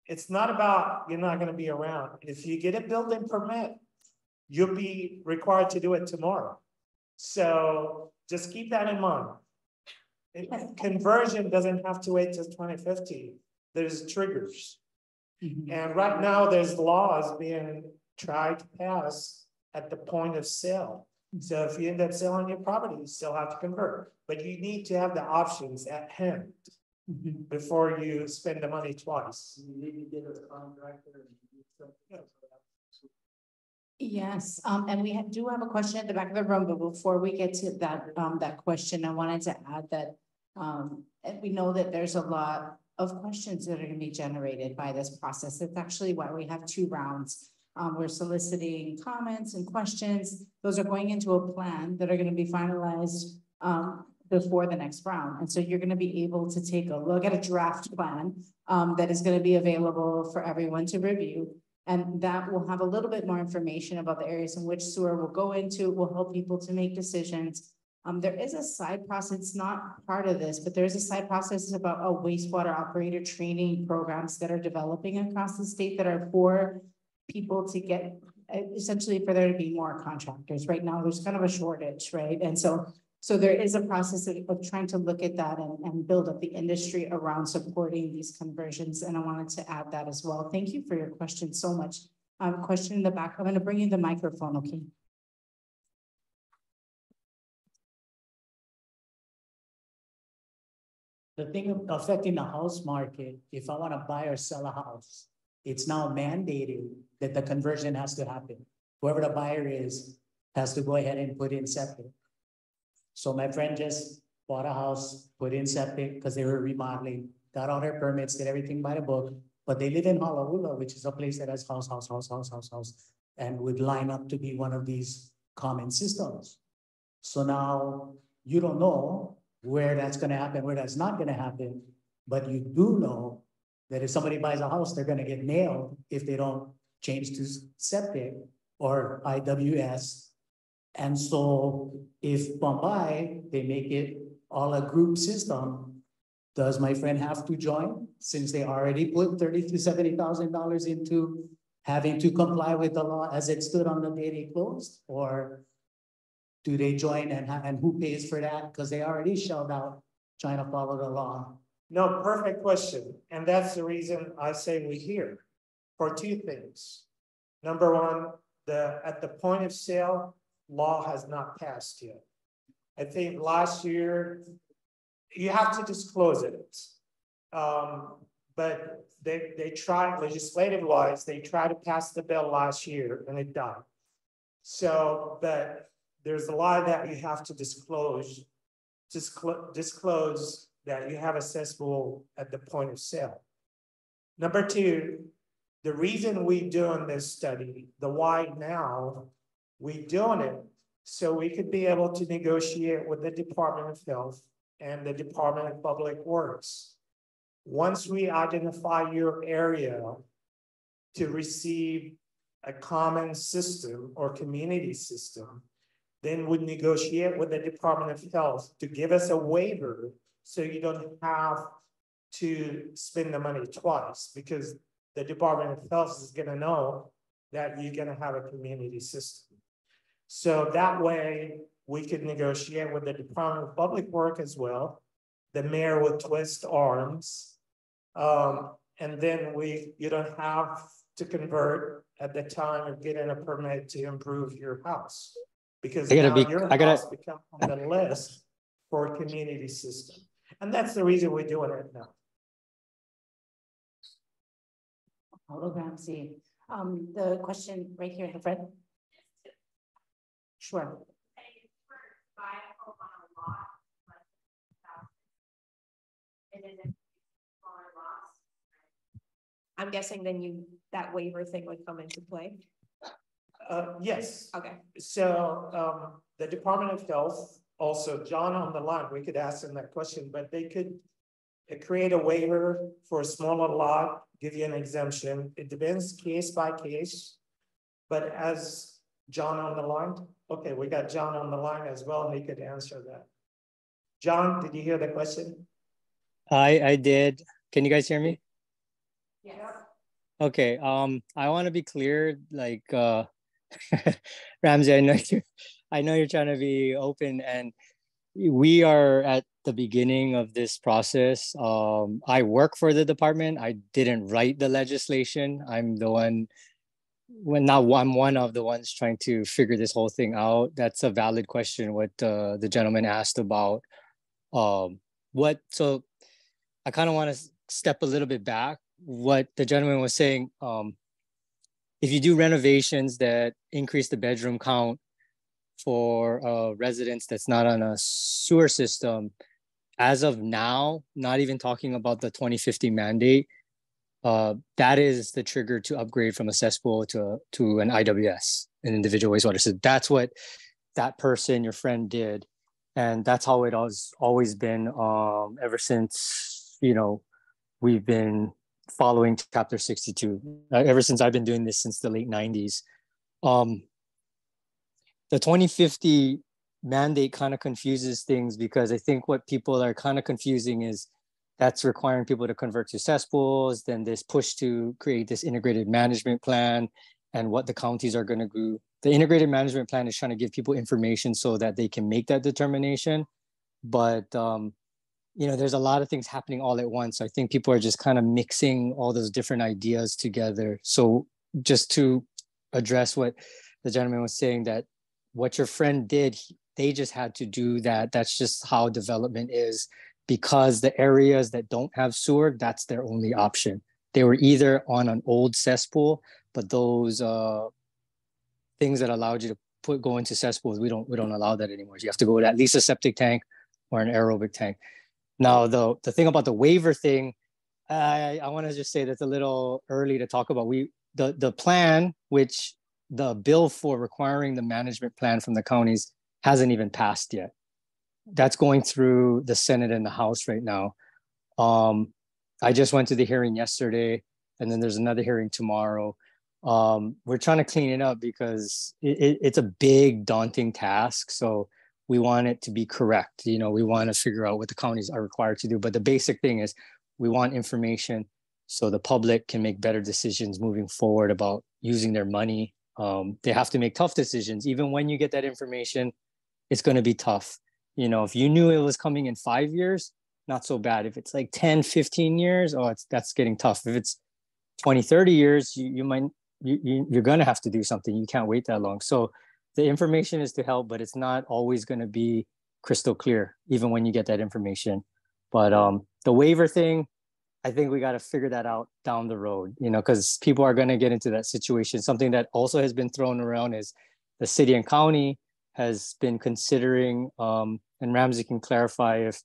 it's not about you're not going to be around. If you get a building permit, you'll be required to do it tomorrow. So just keep that in mind. Conversion doesn't have to wait till 2050. There's triggers. And right now there's laws being tried to pass at the point of sale. So if you end up selling your property, you still have to convert, but you need to have the options at hand before you spend the money twice. You need to get a contractor. Yes, and we do have a question at the back of the room, but before we get to that, that question, I wanted to add that and we know that there's a lot of questions that are going to be generated by this process. That's actually why we have 2 rounds. We're soliciting comments and questions. Those are going into a plan that are going to be finalized before the next round. And so you're going to be able to take a look at a draft plan that is going to be available for everyone to review. And that will have a little bit more information about the areas in which sewer will go into, will help people to make decisions. There is a side process, it's not part of this, but there's a side process about a wastewater operator training programs that are developing across the state that are for people to get essentially for there to be more contractors. Right now, there's kind of a shortage, right? And so there is a process of trying to look at that and build up the industry around supporting these conversions. And I wanted to add that as well. Thank you for your question so much. Question in the back. I'm going to bring you the microphone, okay? The thing affecting the house market, if I want to buy or sell a house, it's now mandated that the conversion has to happen. Whoever the buyer is has to go ahead and put in septic. So my friend just bought a house, put in septic because they were remodeling, got all their permits, did everything by the book, but they live in Honolulu, which is a place that has house, and would line up to be one of these common systems. So now you don't know where that's going to happen, where that's not going to happen, but you do know that if somebody buys a house, they're going to get nailed if they don't change to septic or IWS. And so if Bombay, they make it all a group system, does my friend have to join since they already put $30,000 to $70,000 into having to comply with the law as it stood on the day they closed? Or do they join and who pays for that? Because they already shelled out trying to follow the law. No, perfect question. And that's the reason I say we're here for two things. Number one, at the point of sale, law has not passed yet. I think last year, you have to disclose it. But they tried, legislative wise, they tried to pass the bill last year and it died. So, but there's a lot that you have to disclose that you have a cesspool at the point of sale. Number two, the reason we doing this study, the why now, we doing it so we could be able to negotiate with the Department of Health and the Department of Public Works. Once we identify your area to receive a common system or community system, then we negotiate with the Department of Health to give us a waiver so you don't have to spend the money twice, because the Department of Health is going to know that you're going to have a community system. So that way we could negotiate with the Department of Public Works as well. The mayor would twist arms. And then you don't have to convert at the time of getting a permit to improve your house. Because your house becomes on the list for a community system. And that's the reason we're doing it now. Hologram, see. The question right here in the front. Sure. I'm guessing then that waiver thing would come into play. Yes. Okay. So the Department of Health, also John on the line, we could ask him that question, but they could create a waiver for a smaller lot, give you an exemption. It depends case by case. But as John on the line, okay, we got John on the line as well, and he could answer that. John, did you hear the question? I did. Can you guys hear me? Yeah. Okay. I want to be clear, like Ramsey, I know you're trying to be open, and we are at the beginning of this process. I work for the department. I didn't write the legislation. I'm the one, I'm one of the ones trying to figure this whole thing out. That's a valid question, what the gentleman asked about. So I kind of want to step a little bit back. What the gentleman was saying, if you do renovations that increase the bedroom count for residents that's not on a sewer system, as of now, not even talking about the 2050 mandate, that is the trigger to upgrade from a cesspool to an IWS, an individual wastewater system. That's what that person, your friend, did. And that's how it has always been ever since, we've been following Chapter 62, ever since I've been doing this since the late 90s. The 2050 mandate kind of confuses things, because I think what people are kind of confusing is that's requiring people to convert to cesspools, then this push to create this integrated management plan. and what the counties are going to do. The integrated management plan is trying to give people information so that they can make that determination. But, there's a lot of things happening all at once. I think people are just kind of mixing all those different ideas together. So just to address what the gentleman was saying, that what your friend did, they just had to do that. That's just how development is, because the areas that don't have sewer, that's their only option. They were either on an old cesspool, but those things that allowed you to go into cesspools, we don't allow that anymore. You have to go to at least a septic tank or an aerobic tank. Now, the thing about the waiver thing, I want to just say that's a little early to talk about. The plan, which the bill for requiring the management plan from the counties hasn't even passed yet. That's going through the Senate and the House right now. I just went to the hearing yesterday, and then there's another hearing tomorrow. We're trying to clean it up because it's a big, daunting task. So we want it to be correct. We want to figure out what the counties are required to do. But the basic thing is we want information so the public can make better decisions moving forward about using their money. They have to make tough decisions. Even when you get that information, it's going to be tough. If you knew it was coming in 5 years, not so bad. If it's like 10, 15 years, that's getting tough. If it's 20, 30 years, you're going to have to do something. You can't wait that long. So the information is to help, but it's not always going to be crystal clear, even when you get that information. But the waiver thing, I think we got to figure that out down the road, because people are going to get into that situation. Something that also has been thrown around is the city and county has been considering, and Ramsey can clarify if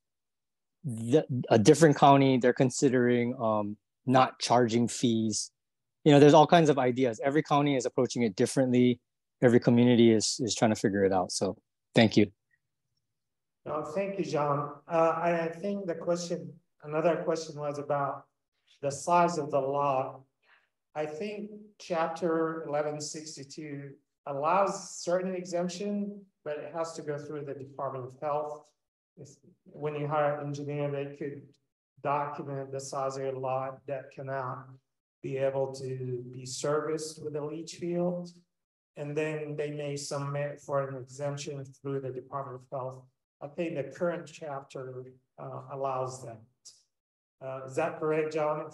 a different county, they're considering not charging fees. There's all kinds of ideas. Every county is approaching it differently. Every community is trying to figure it out. So thank you. No, thank you, John. I think another question was about the size of the lot. I think chapter 1162 allows certain exemption, but it has to go through the Department of Health. When you hire an engineer, they could document the size of your lot that cannot be able to be serviced with a leach field. And then they may submit for an exemption through the Department of Health. I think the current chapter allows that. Is that correct, John?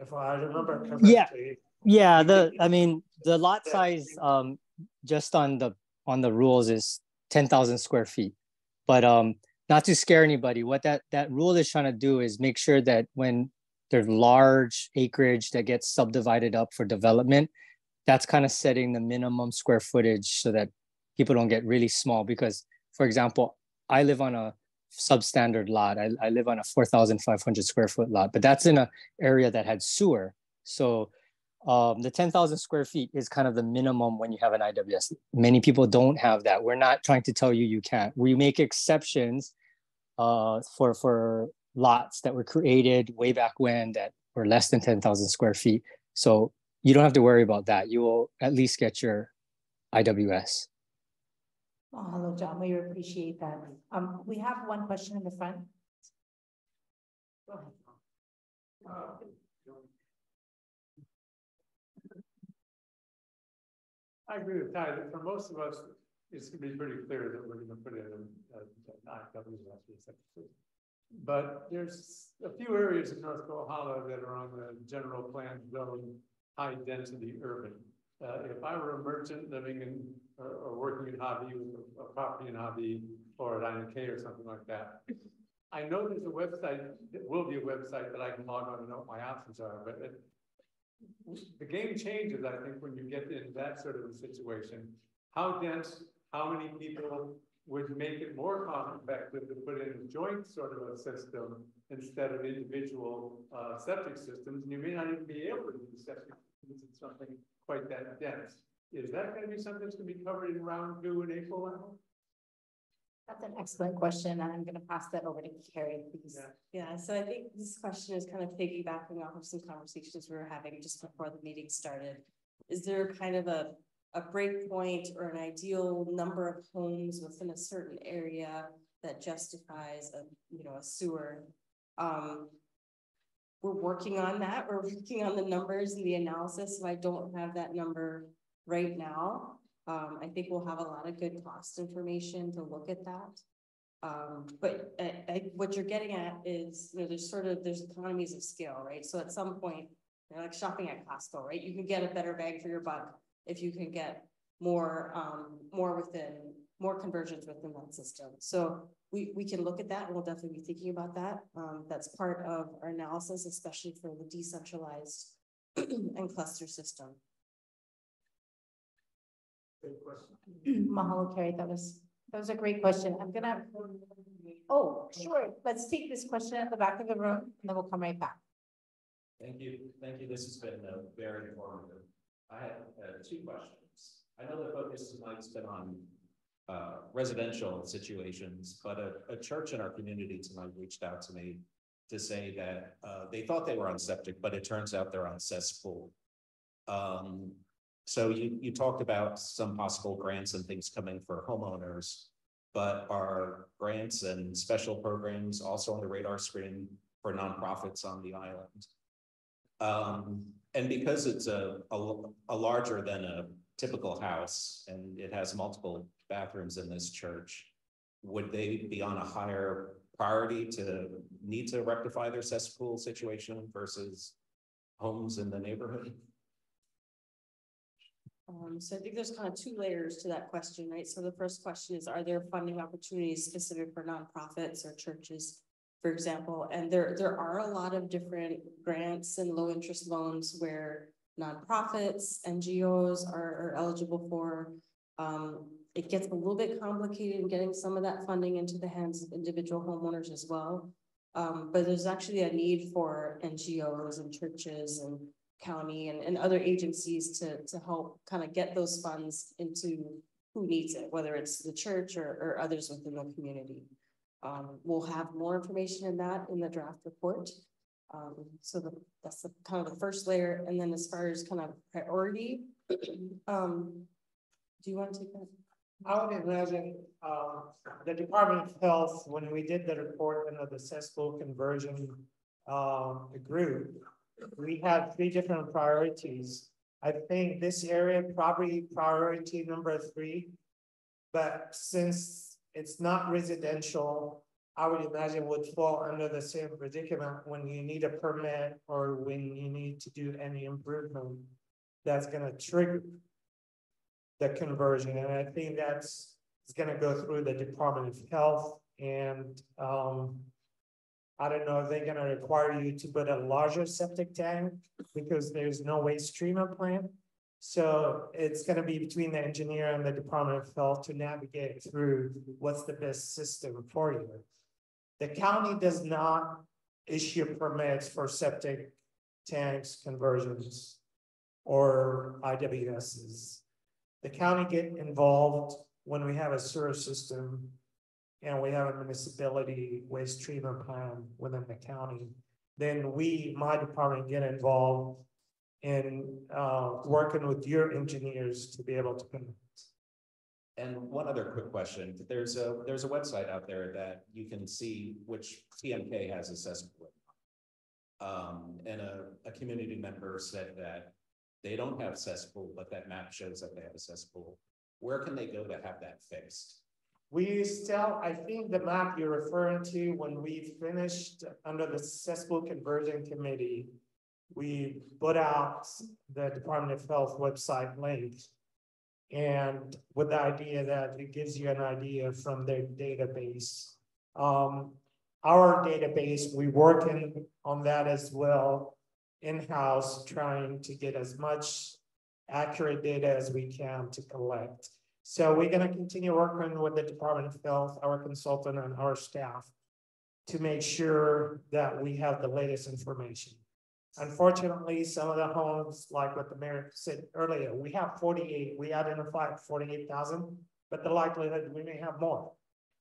If I remember correctly. Yeah. The lot size just on the rules is 10,000 square feet. But not to scare anybody, what that rule is trying to do is make sure that when there's large acreage that gets subdivided up for development, that's kind of setting the minimum square footage so that people don't get really small. Because, for example, I live on a substandard lot. I live on a 4,500 square foot lot, but that's in an area that had sewer. So the 10,000 square feet is kind of the minimum when you have an IWS. Many people don't have that. We're not trying to tell you can't. We make exceptions for lots that were created way back when that were less than 10,000 square feet. So you don't have to worry about that. You will at least get your IWS. Oh, hello, John. We appreciate that. We have one question in the front. Go ahead. I agree with Ty. For most of us, it's going to be pretty clear that we're going to put in an IWS. But there's a few areas in North Kohala that are on the general plan zone, high density urban. If I were a merchant living in or working in Hobby with a property in Hobby or at INK or something like that, I know there's a website, it will be a website that I can log on and know what my options are, but the game changes, I think, when you get into that sort of a situation. How dense, how many people would make it more cost effective to put in a joint sort of a system instead of individual septic systems, and you may not even be able to do septic systems in something quite that dense. Is that going to be something that's going to be covered in round 2 in April? That's an excellent question, and I'm going to pass that over to Carrie, please. Yeah, so I think this question is kind of piggybacking off of some conversations we were having just before the meeting started. Is there kind of a break point or an ideal number of homes within a certain area that justifies a sewer? we're working on that. We're working on the numbers and the analysis, so I don't have that number right now. I think we'll have a lot of good cost information to look at that. But what you're getting at is, you know, there's economies of scale, right? So at some point, you're like shopping at Costco, right? You can get a better bang for your buck if you can get more conversions within that system. So we can look at that, and we'll definitely be thinking about that. That's part of our analysis, especially for the decentralized and cluster system. Good question. Mahalo, Carrie, that was a great question. I'm gonna, oh, sure. Let's take this question at the back of the room, and then we'll come right back. Thank you. Thank you. This has been very informative. I had two questions. I know the focus tonight's been on residential situations, but a church in our community tonight reached out to me to say that they thought they were on septic, but it turns out they're on cesspool. So you talked about some possible grants and things coming for homeowners, but are grants and special programs also on the radar screen for nonprofits on the island? And because it's a larger than a typical house and it has multiple bathrooms in this church, would they be on a higher priority to need to rectify their cesspool situation versus homes in the neighborhood? So I think there's kind of two layers to that question, right? So the first question is, are there funding opportunities specific for nonprofits or churches, for example? And there are a lot of different grants and low interest loans where nonprofits, NGOs are eligible for. It gets a little bit complicated in getting some of that funding into the hands of individual homeowners as well. But there's actually a need for NGOs and churches and county and other agencies to help kind of get those funds into who needs it, whether it's the church or others within the community. We'll have more information in that in the draft report. So that's kind of the first layer. And then as far as kind of priority, do you want to take that? I would imagine the Department of Health, when we did the report under the cesspool conversion group, we had 3 different priorities. I think this area probably priority number 3, but since it's not residential, I would imagine would fall under the same predicament when you need a permit or when you need to do any improvement that's going to trigger the conversion. And I think it's going to go through the Department of Health, and I don't know if they're going to require you to put a larger septic tank because there's no waste treatment plant. So it's going to be between the engineer and the Department of Health to navigate through what's the best system for you. The county does not issue permits for septic tanks conversions or IWSs. The county get involved when we have a sewer system and we have a municipality waste treatment plan within the county. Then my department, get involved in working with your engineers to be able to connect. And one other quick question. There's a website out there that you can see which TMK has a cesspool. And a community member said that they don't have cesspool, but that map shows that they have a cesspool. Where can they go to have that fixed? We still, I think the map you're referring to, when we finished under the cesspool conversion committee, we put out the Department of Health website link, and with the idea that it gives you an idea from their database. Our database, we working on that as well in-house, trying to get as much accurate data as we can to collect. So we're going to continue working with the Department of Health, our consultant, and our staff to make sure that we have the latest information. Unfortunately, some of the homes, like what the mayor said earlier, we have 48, we identified 48,000, but the likelihood we may have more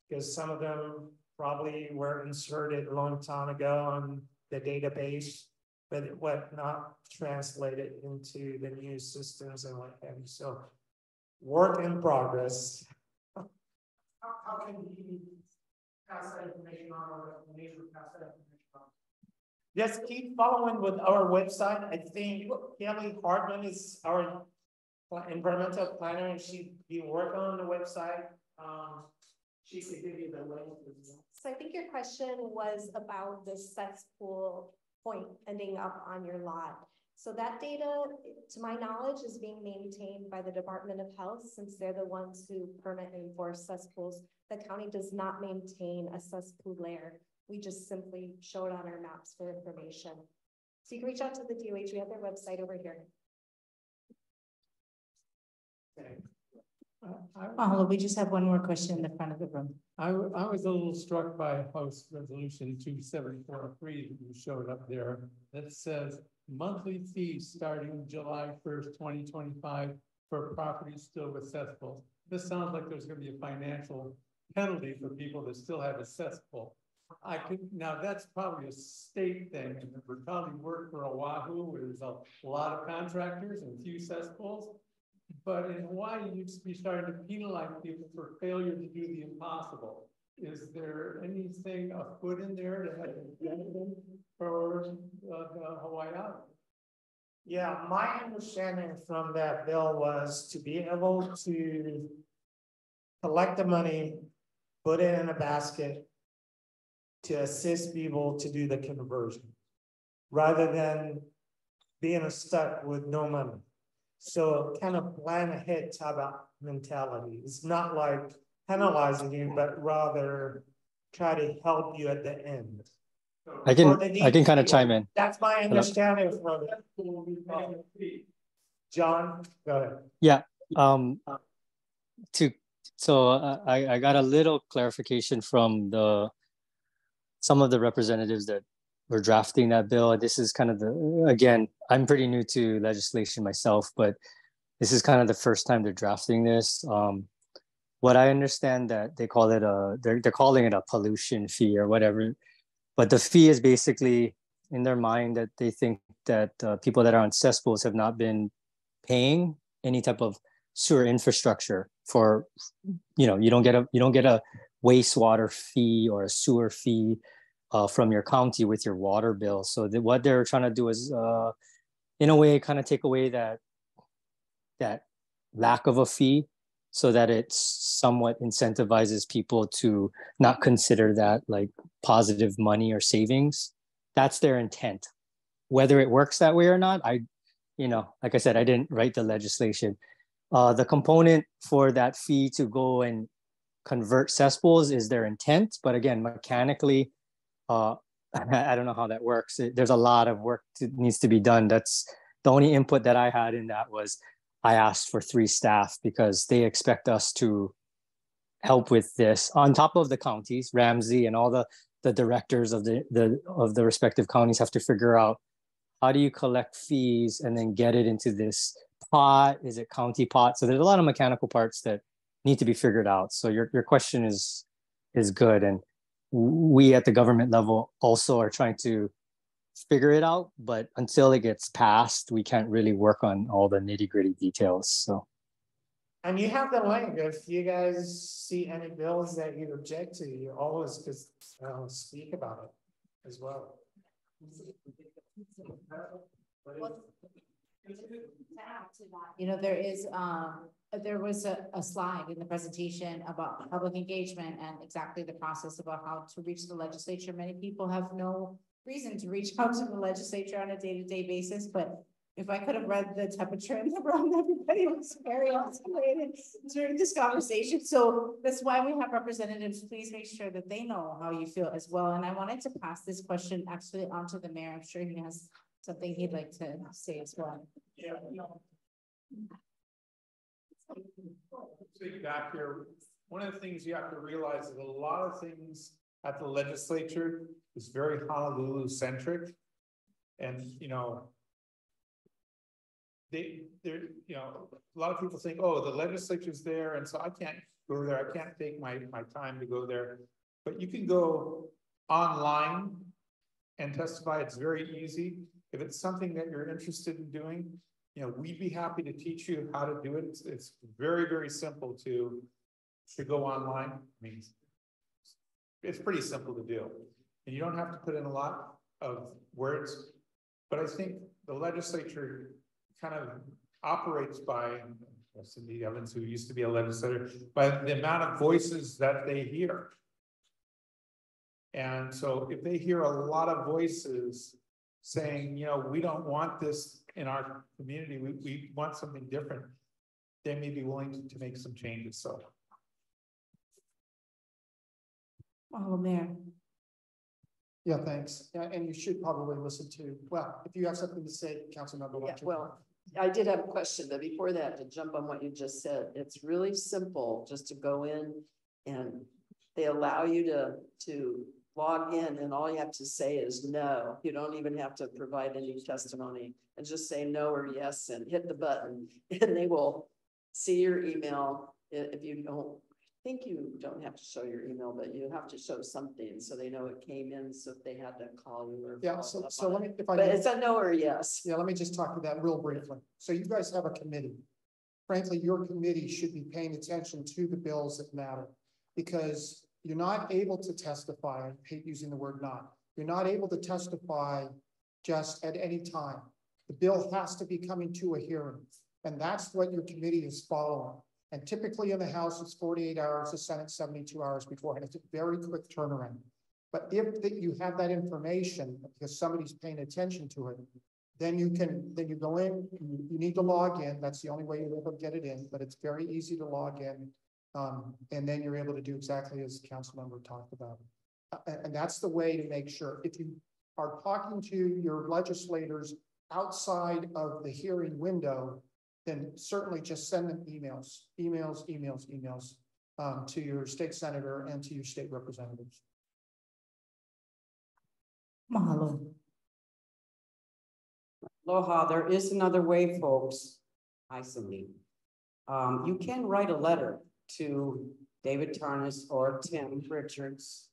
because some of them probably were inserted a long time ago on the database, but it was not translated into the new systems and what have you. So work in progress. How can we pass that information on, or the neighbor pass that information on? Just keep following with our website. I think Kelly Hartman is our environmental planner, and she be working on the website. She can give you the link. So I think your question was about the cesspool point ending up on your lot. So that data, to my knowledge, is being maintained by the Department of Health, since they're the ones who permit and enforce cesspools. The county does not maintain a cesspool layer. We just simply show it on our maps for information. So you can reach out to the DOH. We have their website over here. Okay. We just have one more question in the front of the room. I was a little struck by House Resolution 2743 that you showed up there that says monthly fees starting July 1st, 2025 for properties still with cesspools. This sounds like there's going to be a financial penalty for people that still have a cesspool. Now that's probably a state thing, and it would probably work for Oahu, where there's a lot of contractors and few cesspools. But in Hawaii, you'd be starting to penalize people for failure to do the impossible. Is there anything afoot in there to have for Hawaii Island? Yeah, my understanding from that bill was to be able to collect the money, put it in a basket to assist people to do the conversion, rather than being stuck with no money. So kind of plan ahead type of mentality. It's not like penalizing you, but rather try to help you at the end. I can kind of chime in. That's my understanding from it. John, go ahead. Yeah. I got a little clarification from some of the representatives that were drafting that bill. This is kind of again, I'm pretty new to legislation myself, but this is kind of the first time they're drafting this. What I understand that they call it they're calling it a pollution fee or whatever, but the fee is basically in their mind that they think that people that are on cesspools have not been paying any type of sewer infrastructure for, you don't get a wastewater fee or a sewer fee from your county with your water bill. So what they're trying to do is, in a way, kind of take away that lack of a fee, so that it somewhat incentivizes people to not consider that like positive money or savings. That's their intent. Whether it works that way or not, like I said, I didn't write the legislation. The component for that fee to go and convert cesspools is their intent, but again, mechanically, I don't know how that works. There's a lot of work that needs to be done. That's the only input that I had in that was I asked for 3 staff because they expect us to help with this on top of the counties. Ramsey and all the directors of the respective counties have to figure out, how do you collect fees and then get it into this pot? Is it county pot? So there's a lot of mechanical parts that need to be figured out. So your question is good. And we at the government level also are trying to figure it out, but until it gets passed, we can't really work on all the nitty-gritty details. So, and you have the link. If you guys see any bills that you object to, you always just speak about it as well. There was a slide in the presentation about public engagement and exactly the process about how to reach the legislature. Many people have no reason to reach out to the legislature on a day-to-day basis, but if I could have read the temperature in the room, everybody was very isolated during this conversation. So that's why we have representatives. Please make sure that they know how you feel as well. And I wanted to pass this question actually on to the mayor. I'm sure he has something he'd like to say as well. Yeah. Back here, one of the things you have to realize is a lot of things at the legislature is very Honolulu centric, and a lot of people think, oh, the legislature's there, and so I can't go there. I can't take my time to go there. But you can go online and testify. It's very easy. If it's something that you're interested in doing, we'd be happy to teach you how to do it. It's very, very simple to go online. I mean, it's pretty simple to do. And you don't have to put in a lot. of words. But I think the legislature kind of operates by, Cindy Evans, who used to be a legislator, by the amount of voices that they hear. And so if they hear a lot of voices saying, you know, we don't want this in our community, we want something different, they may be willing to make some changes, so. Oh, Mayor. Yeah, thanks. Yeah, and you should probably listen to, well, if you have something to say, Councilmember. Yeah, well, I did have a question, but before that, to jump on what you just said, it's really simple just to go in and they allow you to log in and all you have to say is no. You don't even have to provide any testimony and just say no or yes and hit the button and they will see your email. If you don't, I think you don't have to show your email, but you have to show something so they know it came in. So if they had to call you or Yeah, so let me, if I. But it's a no or yes. Yeah, let me just talk to that real briefly. So you guys have a committee. Frankly, your committee should be paying attention to the bills that matter because you're not able to testify, I hate using the word not, you're not able to testify just at any time. The bill has to be coming to a hearing and that's what your committee is following. And typically in the House, it's 48 hours, the Senate 72 hours beforehand. It's a very quick turnaround. But if you have that information because somebody's paying attention to it, then you go in, you need to log in. That's the only way you're able to get it in, but it's very easy to log in. And then you're able to do exactly as the council member talked about. And that's the way to make sure. If you are talking to your legislators outside of the hearing window, then certainly just send them emails to your state senator and to your state representatives. Mahalo. Aloha, there is another way, folks. Hi, Cindy. You can write a letter to David Tarnas or Tim Richards,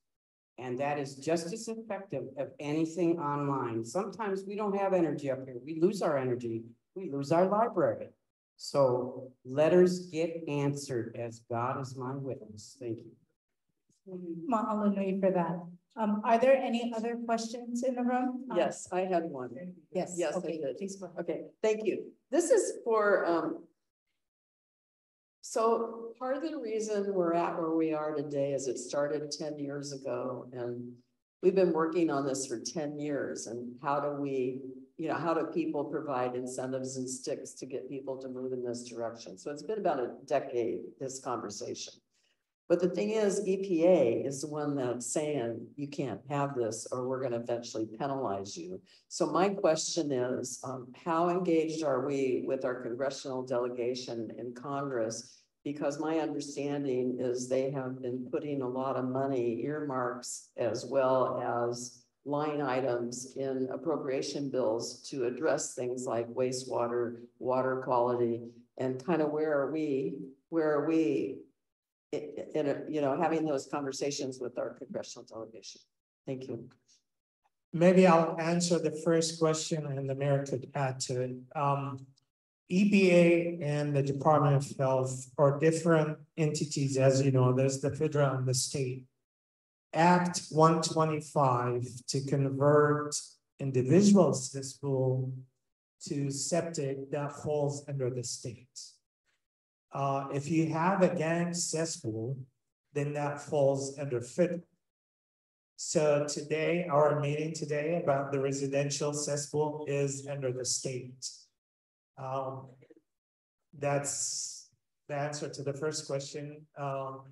and that is just as effective as anything online. Sometimes we don't have energy up here. We lose our energy. We lose our library. So letters get answered as God is my witness. Thank you. Mahalo nui for that. Are there any other questions in the room? Yes, I had one. Yes. Yes, Okay, I did. please go ahead. Okay, thank you. This is for, so part of the reason we're at where we are today is it started 10 years ago and we've been working on this for 10 years and how do we, how do people provide incentives and sticks to get people to move in this direction? So it's been about a decade, this conversation. But the thing is, EPA is the one that's saying you can't have this or we're going to eventually penalize you. So my question is, how engaged are we with our congressional delegation in Congress? Because my understanding is they have been putting a lot of money, earmarks, as well as line items in appropriation bills to address things like wastewater, water quality, and kind of where are we in having those conversations with our congressional delegation. Thank you. Maybe I'll answer the first question and the mayor could add to it. EPA and the Department of Health are different entities, as you know, there's the federal and the state. Act 125 to convert individual cesspool to septic that falls under the state. If you have a gang cesspool, then that falls under federal. So today, our meeting today about the residential cesspool is under the state. That's the answer to the first question,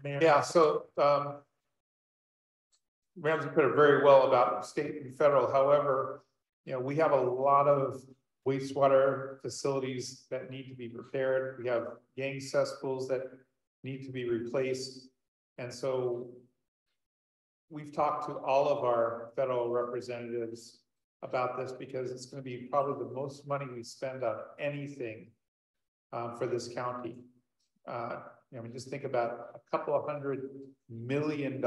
Mayor. Yeah, so Ramsey put it very well about state and federal. However, we have a lot of wastewater facilities that need to be repaired. We have gang cesspools that need to be replaced. And so we've talked to all of our federal representatives about this because it's going to be probably the most money we spend on anything for this county. Just think about a couple of $100 million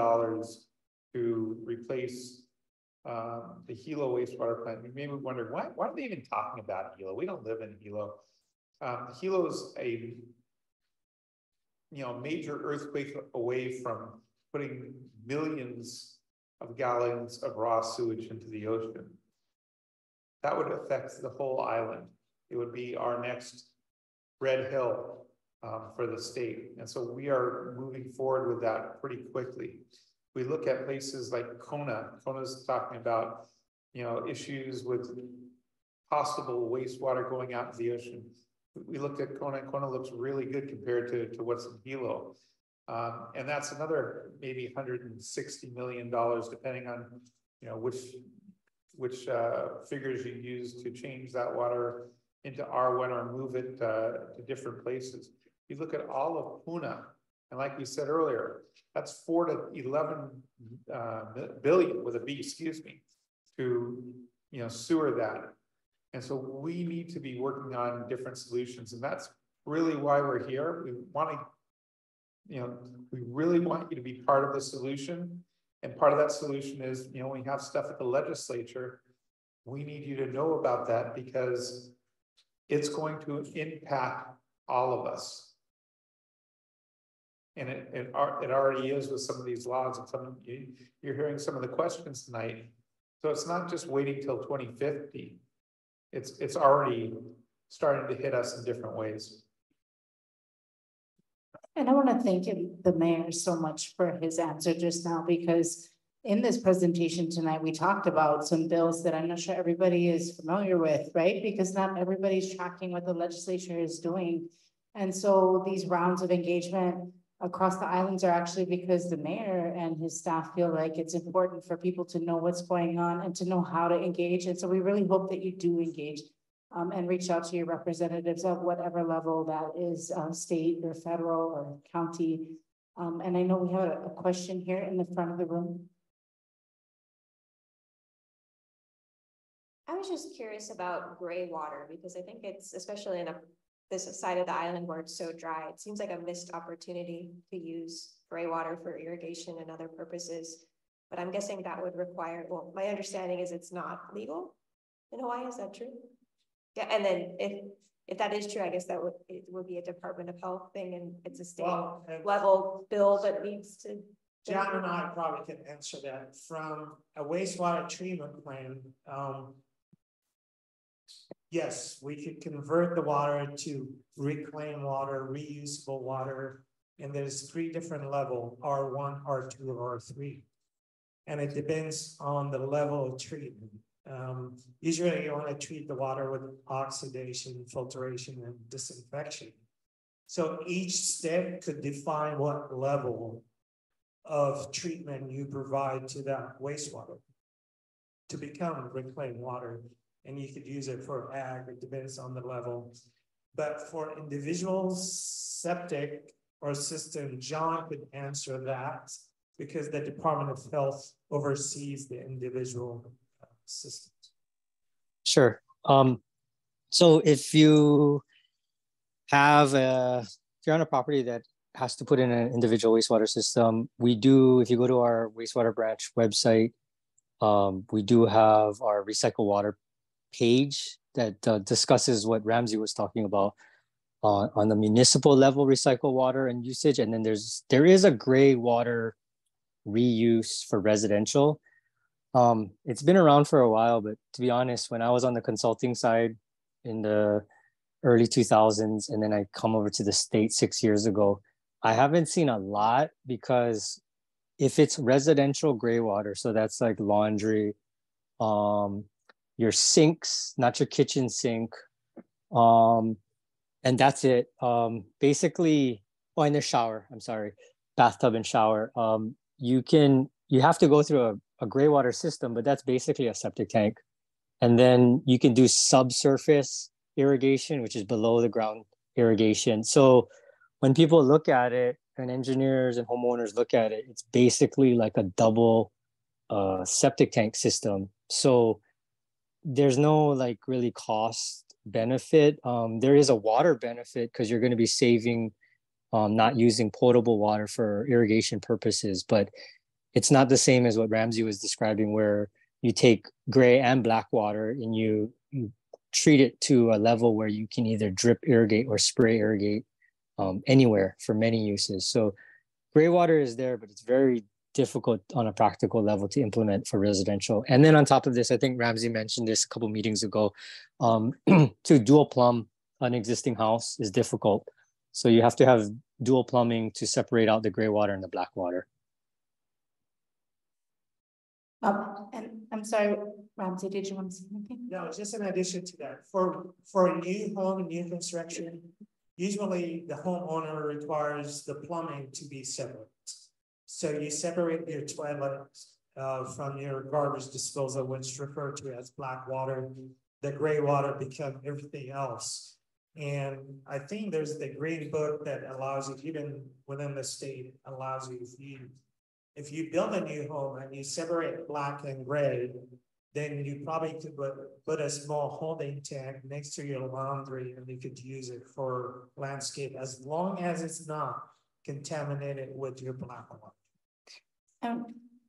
to replace the Hilo wastewater plant. You may be wondering, why are they even talking about Hilo? We don't live in Hilo. Hilo is a major earthquake away from putting millions of gallons of raw sewage into the ocean. That would affect the whole island. It would be our next red hill for the state. And so we are moving forward with that pretty quickly. We look at places like Kona. Kona's talking about, issues with possible wastewater going out into the ocean. We looked at Kona, and Kona looks really good compared to what's in Hilo. And that's another maybe $160 million, depending on, which figures you use to change that water into R1 or move it to different places. You look at all of Puna, and like we said earlier, that's 4 to 11 billion with a B, excuse me, to sewer that. And so we need to be working on different solutions, and that's really why we're here. We want to, we really want you to be part of the solution. And part of that solution is, we have stuff at the legislature. We need you to know about that because it's going to impact all of us. And it already is with some of these laws, and you're hearing some of the questions tonight. So it's not just waiting till 2050. It's already starting to hit us in different ways. And I want to thank the mayor so much for his answer just now, because in this presentation tonight, we talked about some bills that I'm not sure everybody is familiar with, right? Because not everybody's tracking what the legislature is doing. And so these rounds of engagement across the islands are actually because the mayor and his staff feel like it's important for people to know what's going on and to know how to engage. And so we really hope that you do engage and reach out to your representatives of whatever level that is, state or federal or county. And I know we have a question here in the front of the room. I was just curious about gray water, because I think it's, especially in this side of the island where it's so dry, it seems like a missed opportunity to use gray water for irrigation and other purposes. But I'm guessing that would require, well, my understanding is it's not legal in Hawaii. Is that true? Yeah, and then if that is true, I guess it would be a Department of Health thing, and it's a state level bill that needs to. John and I probably can answer that. From a wastewater treatment plant, yes, we could convert the water to reclaimed water, reusable water, and there's 3 different levels: R1, R2, or R3. And it depends on the level of treatment. Usually you want to treat the water with oxidation, filtration, and disinfection. So each step could define what level of treatment you provide to that wastewater to become reclaimed water. And you could use it for ag, it depends on the level. But for individuals, septic or system, John could answer that because the Department of Health oversees the individual systems. Sure. So if you're on a property that has to put in an individual wastewater system, we do, if you go to our wastewater branch website, we do have our recycle water page that discusses what Ramsey was talking about on the municipal level recycle water and usage. And then there is a gray water reuse for residential. It's been around for a while, but to be honest, when I was on the consulting side in the early 2000s, and then I come over to the state 6 years ago, I haven't seen a lot, because if it's residential gray water, so that's like laundry, your sinks, not your kitchen sink, and that's it. Basically, in the shower, I'm sorry, bathtub and shower. You have to go through a gray water system, but that's basically a septic tank. And then you can do subsurface irrigation, which is below the ground irrigation. So when people look at it, and engineers and homeowners look at it, it's basically like a double septic tank system. So there's no like really cost benefit. There is a water benefit because you're going to be saving, not using potable water for irrigation purposes, but it's not the same as what Ramsey was describing, where you take gray and black water and you treat it to a level where you can either drip irrigate or spray irrigate anywhere for many uses. So gray water is there, but it's very difficult on a practical level to implement for residential. And then on top of this, I think Ramsey mentioned this a couple meetings ago, to dual plumb an existing house is difficult. So you have to have dual plumbing to separate out the gray water and the black water. And I'm sorry, Ramsey, did you want to say anything? No, just in addition to that, for a new home, new construction, usually the homeowner requires the plumbing to be separate. So you separate your toilet from your garbage disposal, which is referred to as black water. The gray water becomes everything else. And I think there's the green book that allows you, even within the state, allows you, if you build a new home and you separate black and gray, then you probably could put a small holding tank next to your laundry and you could use it for landscape as long as it's not contaminated with your black water.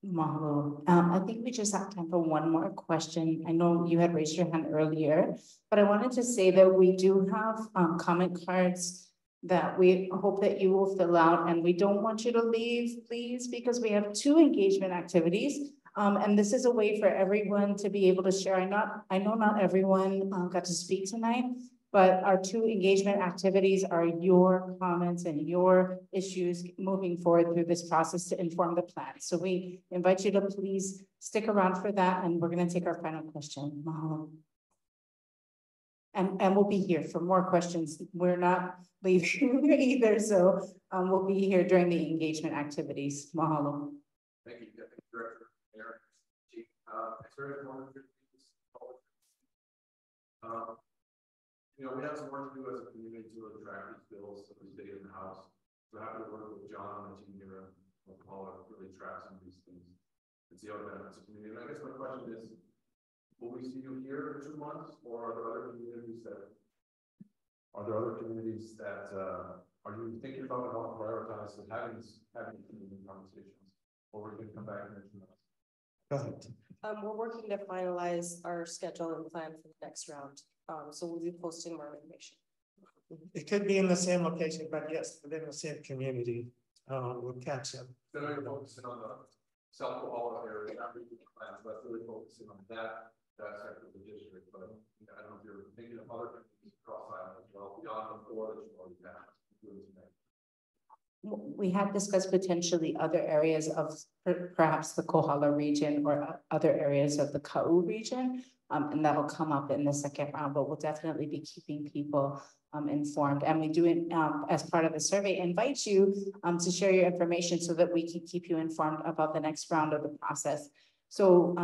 Mahalo, I think we just have time for one more question. I know you had raised your hand earlier, but I wanted to say that we do have comment cards that we hope that you will fill out, and we don't want you to leave, please, because we have 2 engagement activities. And this is a way for everyone to be able to share. I know not everyone got to speak tonight, but our 2 engagement activities are your comments and your issues moving forward through this process to inform the plan. So we invite you to please stick around for that, and we're going to take our final question. Mahalo. And we'll be here for more questions. We're not leaving either, so we'll be here during the engagement activities. Mahalo. Thank you, Deputy Director, Mayor, Chief. We have some work to do as a community to attract these bills that we stay in the House. So happy to work with John and the team here and Paula really track some of these things and see how it benefits the community. And I guess my question is, will we see you here in 2 months, or are there other communities that are you thinking about and want to prioritize and having community conversations, or we're going to come back in 2 months? Go ahead. We're working to finalize our schedule and plan for the next round. So we'll be posting more information. It could be in the same location, but yes, within the same community. We'll catch up. So you're focusing on the South Kapa'au area, not regional plans, but really focusing on that sector of the district. But I don't know if you're thinking of other communities across island as well, beyond the 4 that you already have. We have discussed potentially other areas of perhaps the Kohala region or other areas of the Ka'u region, and that'll come up in the second round, but we'll definitely be keeping people informed. And we do it as part of the survey, invite you to share your information so that we can keep you informed about the next round of the process. So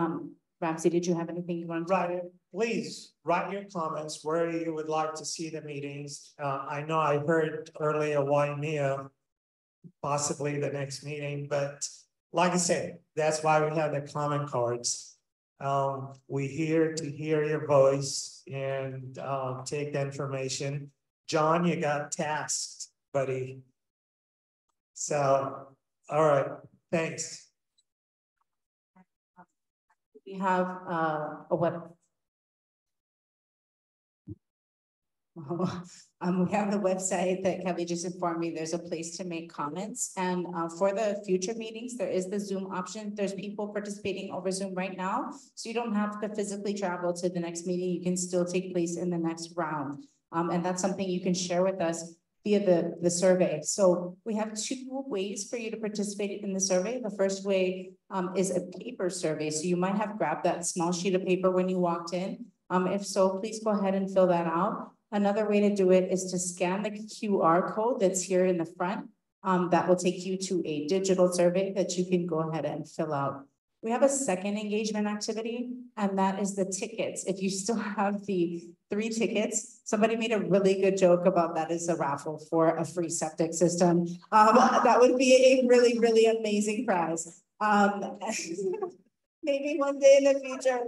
Ramsey, did you have anything you want to write? Please write your comments where you would like to see the meetings. I know I heard earlier Waimea, possibly the next meeting, but like I said, that's why we have the comment cards. We're here to hear your voice and take the information. John, you got tasked, buddy. So, all right, thanks. We have a web. We have the website that Kelly just informed me. There's a place to make comments, and for the future meetings, there is the Zoom option. There's people participating over Zoom right now, so you don't have to physically travel to the next meeting. You can still take place in the next round, and that's something you can share with us via the survey. So we have 2 ways for you to participate in the survey. The first way is a paper survey. So you might have grabbed that small sheet of paper when you walked in. If so, please go ahead and fill that out. Another way to do it is to scan the QR code that's here in the front. That will take you to a digital survey that you can go ahead and fill out. We have a second engagement activity, and that is the tickets. If you still have the 3 tickets, somebody made a really good joke about that as a raffle for a free septic system. That would be a really, really amazing prize. Maybe one day in the future.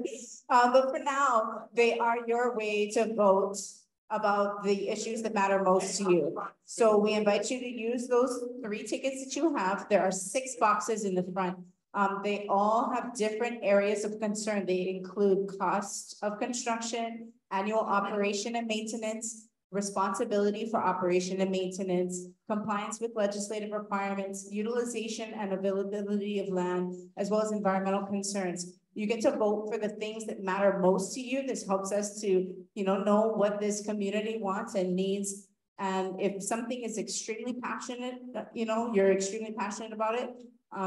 But for now, they are your way to vote about the issues that matter most to you. So we invite you to use those 3 tickets that you have. There are 6 boxes in the front. They all have different areas of concern. They include cost of construction, annual operation and maintenance, responsibility for operation and maintenance, compliance with legislative requirements, utilization and availability of land, as well as environmental concerns. You get to vote for the things that matter most to you. This helps us to, know what this community wants and needs. And if something is extremely passionate, you're extremely passionate about it,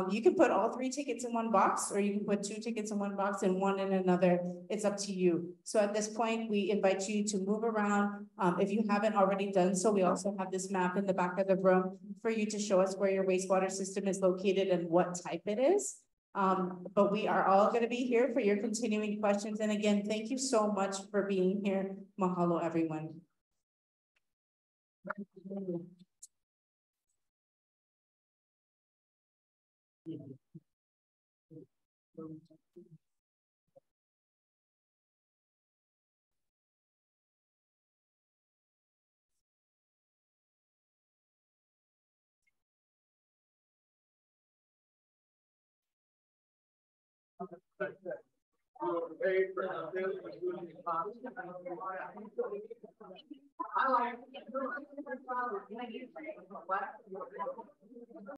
you can put all 3 tickets in one box, or you can put 2 tickets in one box and 1 in another. It's up to you. So at this point, we invite you to move around. If you haven't already done so, we also have this map in the back of the room for you to show us where your wastewater system is located and what type it is. But we are all going to be here for your continuing questions. And again, thank you so much for being here. Mahalo, everyone.